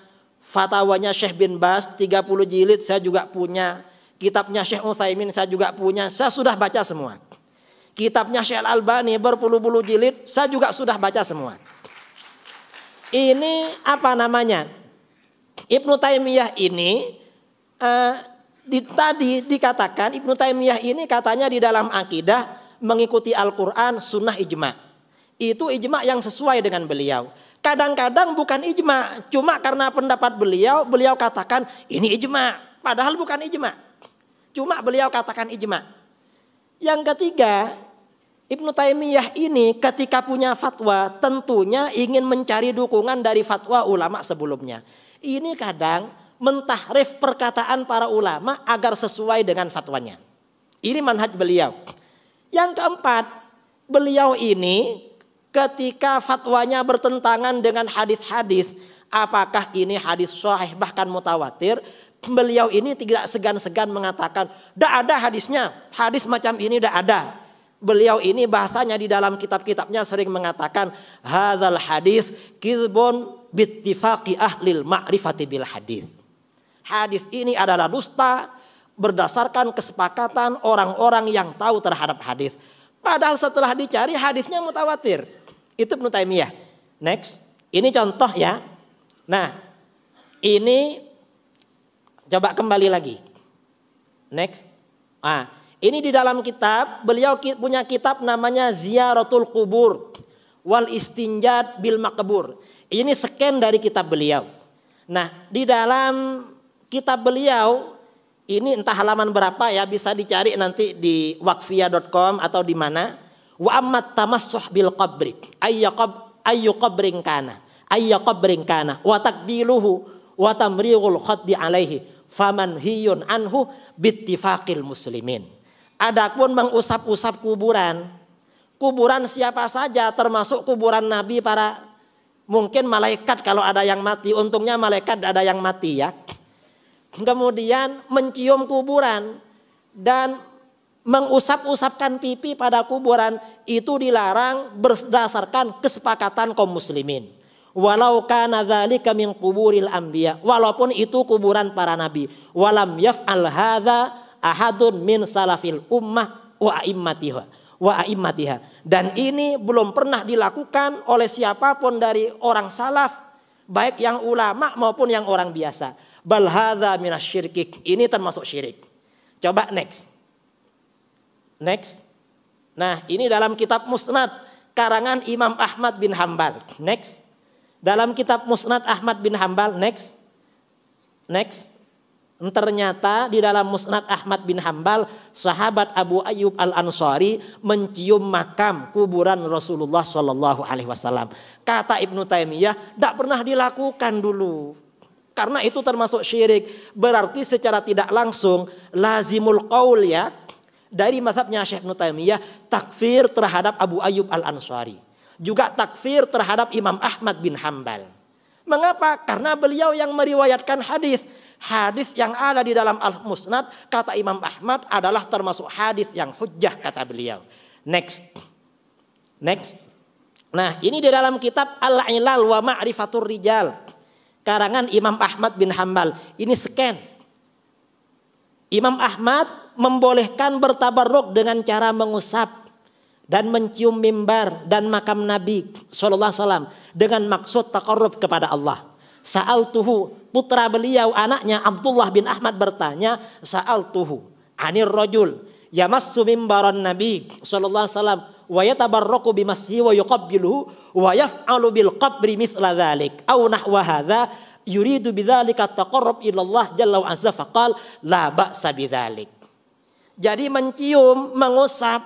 Speaker 3: fatwanya Syekh bin Baz 30 jilid, saya juga punya kitabnya Syekh Utsaimin, saya juga punya, saya sudah baca semua. Kitabnya Syekh Al-Albani berpuluh-puluh jilid, saya juga sudah baca semua. Ini apa namanya? Ibnu Taimiyah ini tadi dikatakan Ibnu Taimiyah ini katanya di dalam akidah mengikuti Al-Quran, sunnah, ijma. Itu ijma yang sesuai dengan beliau. Kadang-kadang bukan ijma, cuma karena pendapat beliau katakan ini ijma, padahal bukan ijma. Cuma beliau katakan ijma. Yang ketiga, Ibnu Taimiyah ini ketika punya fatwa tentunya ingin mencari dukungan dari fatwa ulama sebelumnya. Ini kadang mentahrif perkataan para ulama agar sesuai dengan fatwanya. Ini manhaj beliau. Yang keempat, beliau ini ketika fatwanya bertentangan dengan hadis-hadis, apakah ini hadis sahih bahkan mutawatir, beliau ini tidak segan-segan mengatakan, "Tidak ada hadisnya, hadis macam ini tidak ada." Beliau ini bahasanya di dalam kitab-kitabnya sering mengatakan, "Hadzal hadis kizbun bittifaqi ahlil ma'rifati bil hadis." Hadis ini adalah dusta berdasarkan kesepakatan orang-orang yang tahu terhadap hadis. Padahal setelah dicari hadisnya mutawatir. Itu Ibnu Taimiyah. Next. Ini contoh ya. Nah, ini coba kembali lagi. Next. Ini di dalam kitab, beliau punya kitab namanya Ziyaratul Qubur wal Istinjad bil Maqbur. Ini scan dari kitab beliau. Nah, di dalam kitab beliau ini entah halaman berapa ya, bisa dicari nanti di waqfiyah.com atau di mana. Wa ammat tamassuh bil qabri ayyu qabrin kana wa takdiluhu wa tamrighul khaddi alaihi faman hiyun anhu bittifaqil muslimin. Adapun mengusap-usap kuburan siapa saja termasuk kuburan nabi, para mungkin malaikat kalau ada yang mati, untungnya malaikat ada yang mati ya. Kemudian mencium kuburan dan mengusap-usapkan pipi pada kuburan itu dilarang berdasarkan kesepakatan kaum muslimin. Walau kana dzalika min quburil anbiya, walaupun itu kuburan para nabi. Walam yaf'al hadza ahadun min salafil ummah wa a'immatiha. Dan ini belum pernah dilakukan oleh siapapun dari orang salaf, baik yang ulama maupun yang orang biasa. Bal hadza minasyirki, ini termasuk syirik. Coba next. Nah, ini dalam kitab Musnad karangan Imam Ahmad bin Hambal. Next. Dalam kitab Musnad Ahmad bin Hambal, next. Ternyata di dalam Musnad Ahmad bin Hambal, sahabat Abu Ayyub Al-Ansari mencium makam kuburan Rasulullah SAW. Kata Ibnu Taimiyah, tidak pernah dilakukan dulu. Karena itu termasuk syirik. Berarti secara tidak langsung lazimul qaul ya, dari mazhabnya Syekh Ibnu Taimiyah, takfir terhadap Abu Ayyub Al-Ansari. Juga takfir terhadap Imam Ahmad bin Hambal. Mengapa? Karena beliau yang meriwayatkan hadis. Hadis yang ada di dalam Al-Musnad, kata Imam Ahmad, adalah termasuk hadis yang hujjah, kata beliau. Next. Nah, ini di dalam kitab Al-Ilal wa Ma'rifatur Rijal karangan Imam Ahmad bin Hambal. Ini scan. Imam Ahmad membolehkan bertabarruk dengan cara mengusap dan mencium mimbar dan makam Nabi sallallahu alaihi wasallam dengan maksud taqarrub kepada Allah. Sa'altuhu, putra beliau anaknya Abdullah bin Ahmad bertanya, sa'altuhu anir rajul yamassu mimbaran Nabi sallallahu alaihi wasallam wa yatabarraku bimashi wa yuqabbiluhu wa yaf'alu bil qabri mithla dzalik aw nahwa hadza yuridu bidzalika taqarrub ila Allah jalla wa azza faqal la ba'sa bidzalik. Jadi mencium, mengusap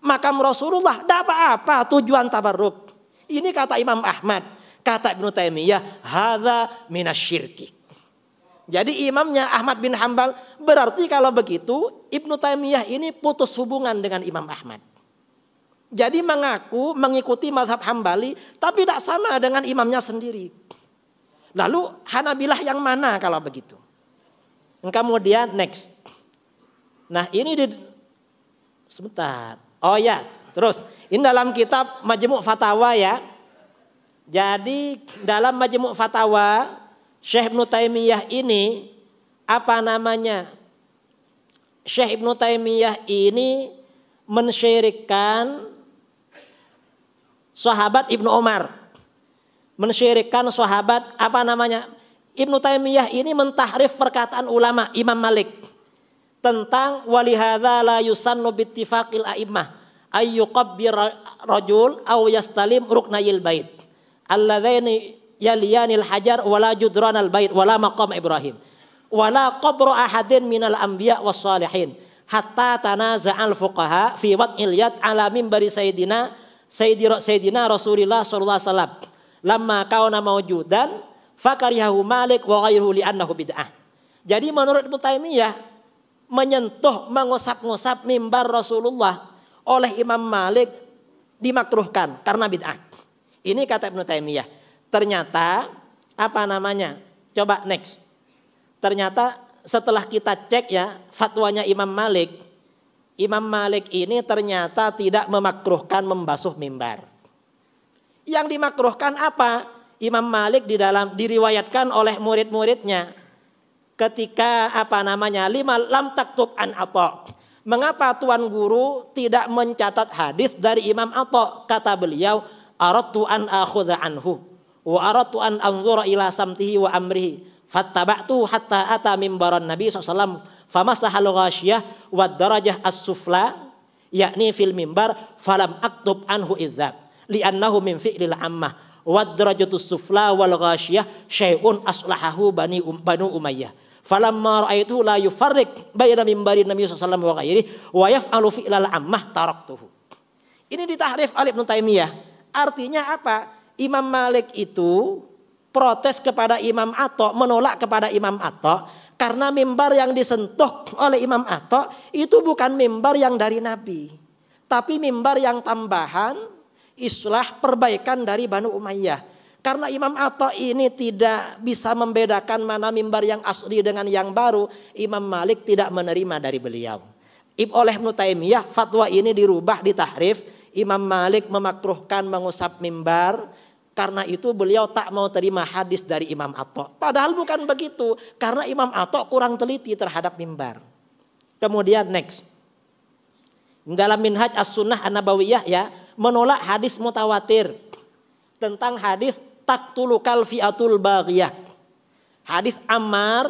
Speaker 3: makam Rasulullah tidak apa-apa, tujuan tabarruk. Ini kata Imam Ahmad, kata Ibnu Taimiyah, hadza minasyirki. Jadi imamnya Ahmad bin Hambal, berarti kalau begitu Ibnu Taimiyah ini putus hubungan dengan Imam Ahmad. Jadi mengaku mengikuti mazhab Hambali tapi tidak sama dengan imamnya sendiri. Lalu Hanabilah yang mana kalau begitu? Kemudian next. Nah ini sebentar. Oh ya, terus ini dalam kitab Majmu' Fatawa ya. Jadi dalam Majmu' Fatawa Syekh Ibnu Taimiyah ini apa namanya? Syekh Ibnu Taimiyah ini mensyirikkan sahabat Ibnu Umar. Mensyirikkan sahabat apa namanya? Ibnu Taimiyah ini mentahrif perkataan ulama Imam Malik tentang walihadza la yusannu bittifaqil a'immah ayyuqabbir rajul aw yastalim ruknayil bait alladzaini yaliyanil hajar wala judranal bait wala maqam Ibrahim wala qabru ahadin minal anbiya was salihin hatta tanaza'al fuqaha fi wad'il yad ala minbari sayyidina Rasulullah sallallahu alaihi wasallam lamma kauna mawjudan fakarihahu Malik wa ghairuhu li'annahu bid'ah. Jadi menurut Ibnu Taimiyah menyentuh, mengusap-ngusap mimbar Rasulullah oleh Imam Malik dimakruhkan karena bid'ah. Ini kata Ibnu Taimiyah. Ternyata apa namanya? Coba next. Ternyata setelah kita cek ya fatwanya Imam Malik. Imam Malik ini ternyata tidak memakruhkan membasuh mimbar. Yang dimakruhkan apa? Imam Malik diriwayatkan oleh murid-muridnya. Ketika apa namanya lima lam taktub an Atha. Mengapa tuan guru tidak mencatat hadis dari Imam Atha? Kata beliau, aradtu an akhudha anhu wa aradtu an anzura ila samtihi wa amrihi fattaba'tu hatta ata mimbaran Nabi SAW famasahal ghasyiyah wa darajah as-sufla yakni fil mimbar falam aktub anhu idzak li'annahu min fi'lil ammah wa darajatus sufla wal ghasyiyah syai'un aslahahu banu Umayyah. Falamma ra'aitu la yufarriq baina mimbarin Nabi sallallahu alaihi wasallam wa ghairihi wa yaf'alu fi'lal ammah taraktuhu. Ini ditahrif oleh Ibnu Taimiyah. Artinya apa? Imam Malik itu protes kepada Imam Atha, menolak kepada Imam Atha karena mimbar yang disentuh oleh Imam Atha itu bukan mimbar yang dari Nabi, tapi mimbar yang tambahan islah perbaikan dari Banu Umayyah. Karena Imam Atha ini tidak bisa membedakan mana mimbar yang asli dengan yang baru, Imam Malik tidak menerima dari beliau. Oleh Ibnu Taimiyah fatwa ini dirubah, ditahrif. Imam Malik memakruhkan mengusap mimbar. Karena itu beliau tak mau terima hadis dari Imam Atha. Padahal bukan begitu. Karena Imam Atha kurang teliti terhadap mimbar. Kemudian next. Dalam Minhaj As-Sunnah An-Nabawiyah ya, menolak hadis mutawatir tentang hadis taktulukal fi'atul baghiyah. Hadis Ammar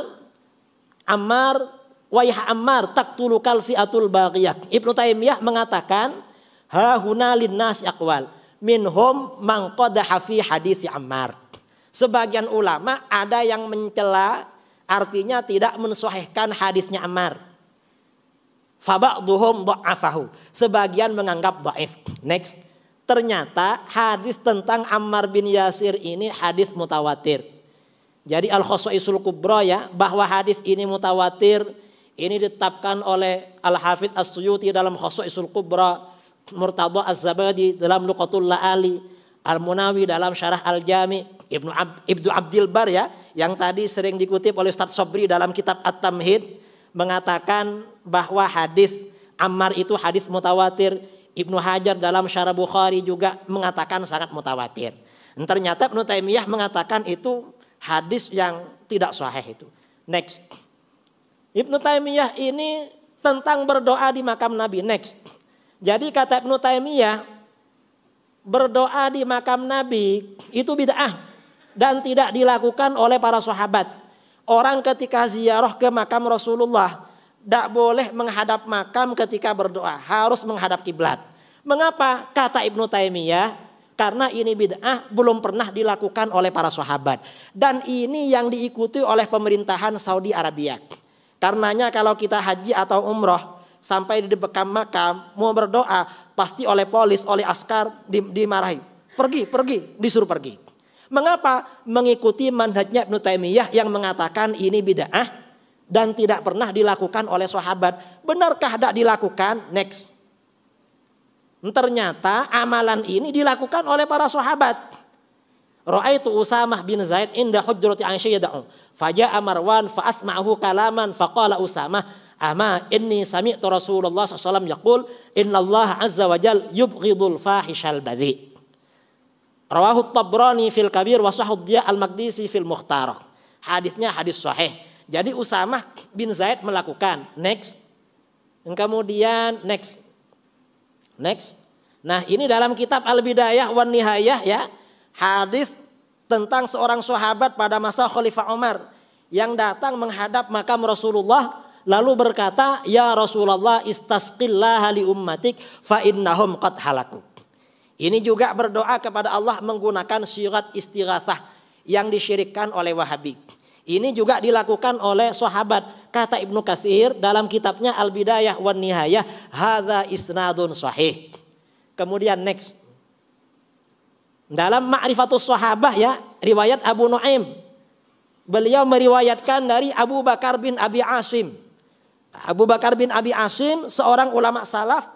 Speaker 3: wayah Ammar taktulukal fi'atul baghiyah. Ibnu Taimiyah mengatakan ha huna linnas aqwal minhum man qadaha fi hadis Ammar. Sebagian ulama ada yang mencela, artinya tidak mensahihkan hadisnya Ammar. Fa ba'dhum dha'afahu. Sebagian menganggap dhaif. Next. Ternyata hadis tentang Ammar bin Yasir ini hadis mutawatir. Jadi Al-Khosaisul Kubra ya, bahwa hadis ini mutawatir, ini ditetapkan oleh Al-Hafidz As-Suyuti dalam Khosaisul Kubra, Murtadha Az-Zabadi dalam Luqatul La'ali, Al-Munawi dalam Syarah Al-Jami, Ibnu Abdil Bar ya, yang tadi sering dikutip oleh Ustaz Sobri dalam kitab At-Tamhid, mengatakan bahwa hadis Ammar itu hadis mutawatir. Ibnu Hajar dalam Syarah Bukhari juga mengatakan sangat mutawatir. Ternyata Ibnu Taimiyah mengatakan itu hadis yang tidak sahih itu. Next. Ibnu Taimiyah ini tentang berdoa di makam Nabi. Next. Jadi kata Ibnu Taimiyah, berdoa di makam Nabi itu bid'ah dan tidak dilakukan oleh para sahabat. Orang ketika ziarah ke makam Rasulullah tidak boleh menghadap makam ketika berdoa, harus menghadap kiblat. Mengapa? Kata Ibnu Taimiyah, karena ini bid'ah belum pernah dilakukan oleh para sahabat dan ini yang diikuti oleh pemerintahan Saudi Arabia. Karenanya kalau kita haji atau umroh sampai di depan makam mau berdoa pasti oleh polis, oleh askar dimarahi. Pergi, disuruh pergi. Mengapa? Mengikuti manhajnya Ibnu Taimiyah yang mengatakan ini bid'ah dan tidak pernah dilakukan oleh sahabat. Benarkah tidak dilakukan? Next. Ternyata amalan ini dilakukan oleh para sahabat. Ra'aitu Usamah bin Zaid inda hujrati Aisyah yad'u. Faja'a Marwan fa asma'ahu kalaman faqala Usamah ama inni sami'tu Rasulullah sallallahu alaihi wasallam yaqul innallaha azza wa jal yubghidul fahishal badhi. Rawahu Tabrani fil Kabir wa sahih Diya al-Maqdisi fil Mukhtar. Hadisnya hadis sahih. Jadi Usamah bin Zaid melakukan. Next. Kemudian next. Nah, ini dalam kitab Al-Bidayah wan Nihayah ya. Hadis tentang seorang sahabat pada masa Khalifah Umar yang datang menghadap makam Rasulullah lalu berkata, "Ya Rasulullah, istasqillaha li ummatik fa innahum qad halaku." Ini juga berdoa kepada Allah menggunakan syirat istighatsah yang disyirikkan oleh Wahabi. Ini juga dilakukan oleh sahabat. Kata Ibnu Katsir dalam kitabnya Al-Bidayah wan Nihayah, hadza isnadun sahih. Kemudian next. Dalam Ma'rifatus Sahabah ya, riwayat Abu Nuaim. Beliau meriwayatkan dari Abu Bakar bin Abi Asim. Abu Bakar bin Abi Asim seorang ulama salaf.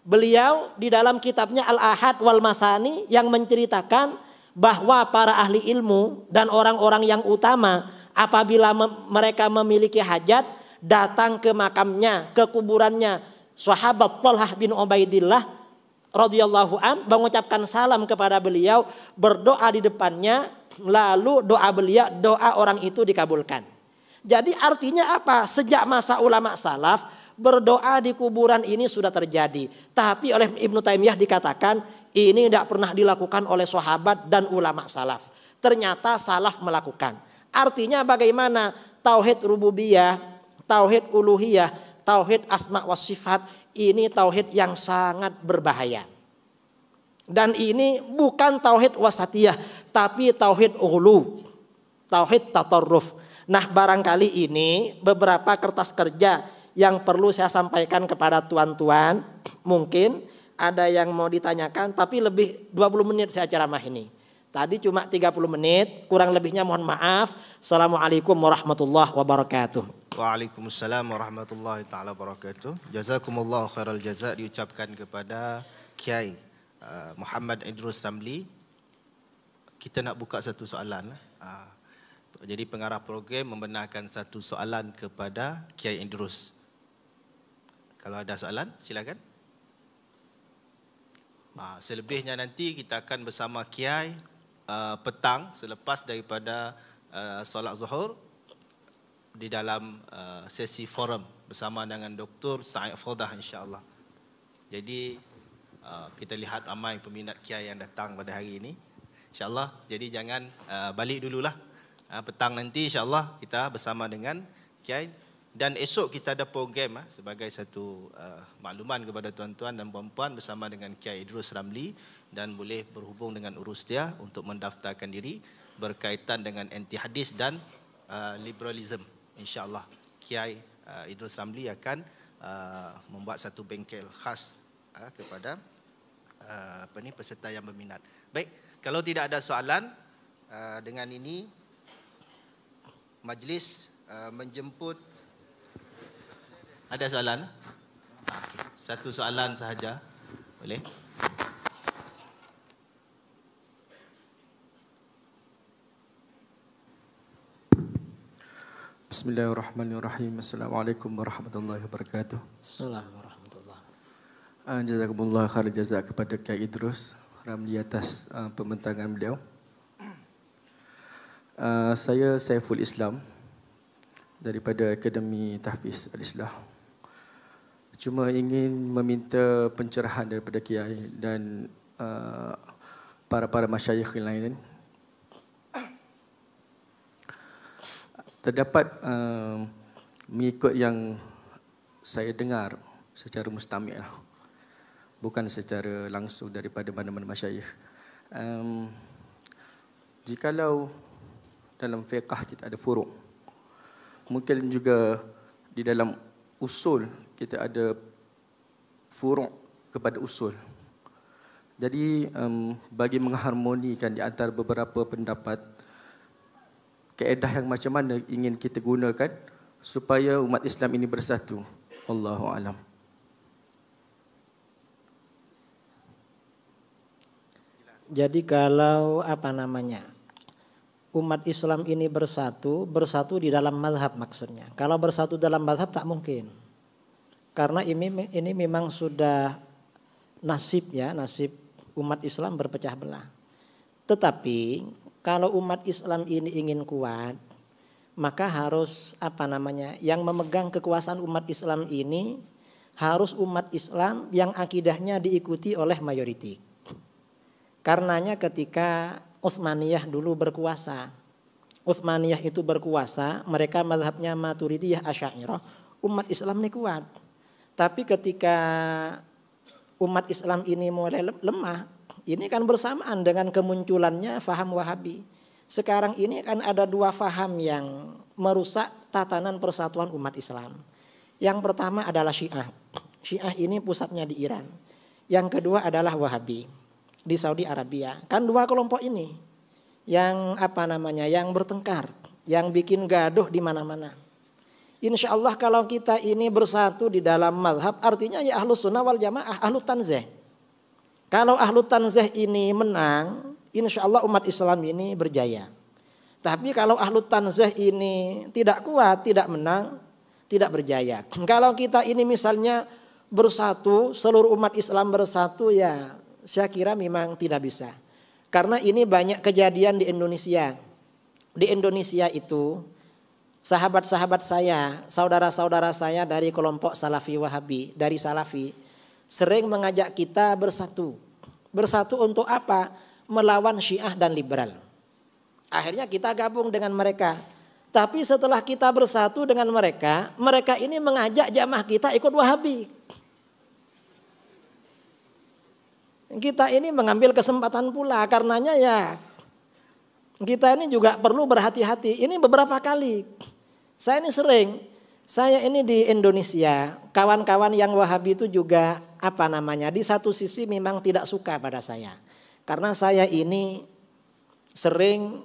Speaker 3: Beliau di dalam kitabnya Al-Ahad wal Mathani yang menceritakan bahwa para ahli ilmu dan orang-orang yang utama apabila mereka memiliki hajat datang ke makamnya, ke kuburannya sahabat Thalhah bin Ubaidillah radhiyallahu an mengucapkan salam kepada beliau, berdoa di depannya, lalu doa orang itu dikabulkan. Jadi artinya apa? Sejak masa ulama salaf berdoa di kuburan ini sudah terjadi. Tapi oleh Ibnu Taimiyah dikatakan ini tidak pernah dilakukan oleh sahabat dan ulama salaf. Ternyata salaf melakukan. Artinya bagaimana? Tauhid rububiyah, tauhid uluhiyah, tauhid asma wa sifat ini tauhid yang sangat berbahaya. Dan ini bukan tauhid wasatiyah, tapi tauhid ulu, tauhid tatarruf. Nah, barangkali ini beberapa kertas kerja yang perlu saya sampaikan kepada tuan-tuan. Mungkin ada yang mau ditanyakan, tapi lebih 20 menit saya ceramah ini. Tadi cuma 30 menit, kurang lebihnya mohon maaf. Assalamualaikum warahmatullahi wabarakatuh.
Speaker 1: Waalaikumsalam warahmatullahi taala wabarakatuh. Jazakumullah khairal jaza diucapkan kepada Kiai Muhammad Idrus Ramli. Kita nak buka satu soalan. Jadi pengarah program membenarkan satu soalan kepada Kiai Idrus. Kalau ada soalan silakan. Selebihnya nanti kita akan bersama Kiai petang selepas daripada solat zuhur di dalam sesi forum bersama dengan Dr. Sa'id Fawdah insya-Allah. Jadi kita lihat ramai peminat Kiai yang datang pada hari ini insya-Allah. Jadi jangan balik dululah. Petang nanti insya-Allah kita bersama dengan Kiai dan esok kita ada program sebagai satu makluman kepada tuan-tuan dan puan-puan bersama dengan Kiai Idrus Ramli dan boleh berhubung dengan urus dia untuk mendaftarkan diri berkaitan dengan anti hadis dan liberalism. InsyaAllah Kiai Idrus Ramli akan membuat satu bengkel khas kepada peserta yang berminat. Baik, kalau tidak ada soalan, dengan ini majlis menjemput. Ada soalan? Satu soalan sahaja, boleh?
Speaker 4: Bismillahirrahmanirrahim. Assalamualaikum warahmatullahi wabarakatuh.
Speaker 3: Assalamualaikum warahmatullahi
Speaker 4: wabarakatuh. Jazakumullah khair jazak kepada Kiai Idrus Ramli atas pembentangan beliau. Saya Saiful Islam daripada Akademi Tahfiz Al-Islah. Cuma ingin meminta pencerahan daripada Kiai dan para masyayikh yang lain. Terdapat mengikut yang saya dengar secara mustami' lah, bukan secara langsung daripada mana-mana masyayikh. Jikalau dalam fiqh kita ada furu', mungkin juga di dalam usul kita ada furu' kepada usul. Jadi bagi mengharmonikan di antara beberapa pendapat, kaedah yang macam mana ingin kita gunakan supaya umat Islam ini bersatu. Allahu a'lam.
Speaker 3: Jadi kalau umat Islam ini bersatu di dalam mazhab maksudnya. Kalau bersatu dalam mazhab tak mungkin. Karena ini memang sudah nasib umat Islam berpecah belah. Tetapi kalau umat Islam ini ingin kuat, maka harus yang memegang kekuasaan umat Islam ini harus umat Islam yang akidahnya diikuti oleh mayoriti. Karenanya ketika Utsmaniyah dulu berkuasa, mereka mazhabnya Maturidiyah Asy'ariyah, umat Islam ini kuat. Tapi ketika umat Islam ini mulai lemah, ini kan bersamaan dengan kemunculannya faham Wahabi. Sekarang ini kan ada dua faham yang merusak tatanan persatuan umat Islam. Yang pertama adalah Syiah. Syiah ini pusatnya di Iran. Yang kedua adalah Wahabi di Saudi Arabia. Kan dua kelompok ini yang yang bertengkar, yang bikin gaduh di mana-mana. Insya Allah kalau kita ini bersatu di dalam mazhab, artinya ya Ahlus Sunnah wal Jamaah, Ahlu Tanzih. Kalau Ahlu Tanzih ini menang, insya Allah umat Islam ini berjaya. Tapi kalau Ahlu Tanzih ini tidak kuat, tidak menang, tidak berjaya. Kalau kita ini misalnya bersatu, seluruh umat Islam bersatu, ya saya kira memang tidak bisa. Karena ini banyak kejadian di Indonesia. Di Indonesia itu sahabat-sahabat saya, saudara-saudara saya dari kelompok Salafi Wahabi, dari Salafi, sering mengajak kita bersatu. Bersatu untuk apa? Melawan Syiah dan liberal. Akhirnya kita gabung dengan mereka. Tapi setelah kita bersatu dengan mereka, mereka ini mengajak jamaah kita ikut Wahabi. Kita ini mengambil kesempatan pula, karenanya ya kita ini juga perlu berhati-hati. Ini beberapa kali. Saya ini di Indonesia, kawan-kawan yang Wahabi itu juga di satu sisi memang tidak suka pada saya. Karena saya ini sering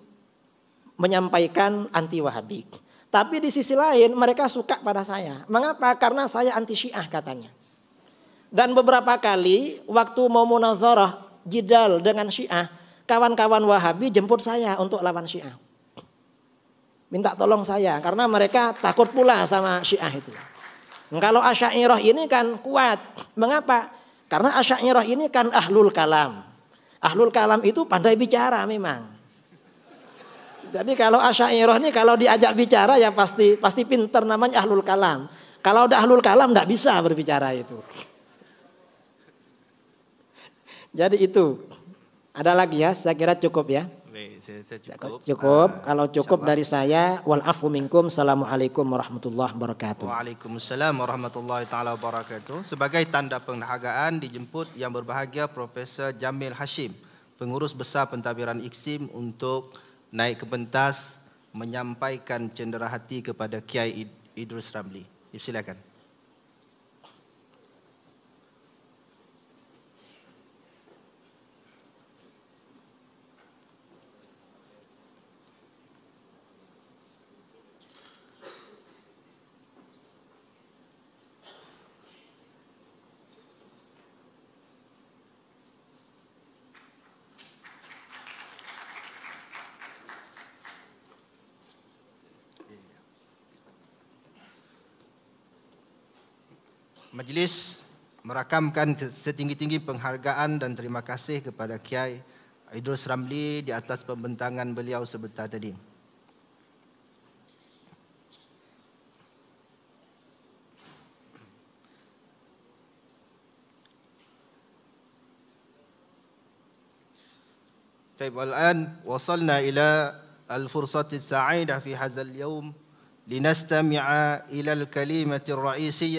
Speaker 3: menyampaikan anti Wahabi. Tapi di sisi lain mereka suka pada saya. Mengapa? Karena saya anti Syiah katanya. Dan beberapa kali waktu mau munazarah jidal dengan Syiah, kawan-kawan Wahabi jemput saya untuk lawan Syiah. Minta tolong saya karena mereka takut pula sama Syiah itu. Kalau Asy'ariyah ini kan kuat. Mengapa? Karena Asy'ariyah ini kan ahlul kalam. Ahlul kalam itu pandai bicara memang. Jadi kalau Asy'ariyah ini kalau diajak bicara ya pasti pinter, namanya ahlul kalam. Kalau udah ahlul kalam enggak bisa berbicara itu. Jadi itu. Ada lagi ya, saya kira cukup ya.
Speaker 1: Baik, saya cukup.
Speaker 3: Cukup. Kalau cukup dari saya, wal afu minkum. Assalamualaikum warahmatullahi wabarakatuh.
Speaker 1: Waalaikumsalam warahmatullahi taala wabarakatuh. Sebagai tanda penghargaan dijemput yang berbahagia Profesor Jamil Hashim, Pengurus Besar Pentadbiran IKSIM, untuk naik ke pentas menyampaikan cenderahati kepada Kiai Idrus Ramli. Silakan. Majlis merakamkan setinggi-tinggi penghargaan dan terima kasih kepada Kiai Idrus Ramli di atas pembentangan beliau sebentar tadi. طيب والآن وصلنا إلى الفرصة السعيدة في هذا اليوم لنستمع إلى الكلمة الرئيسية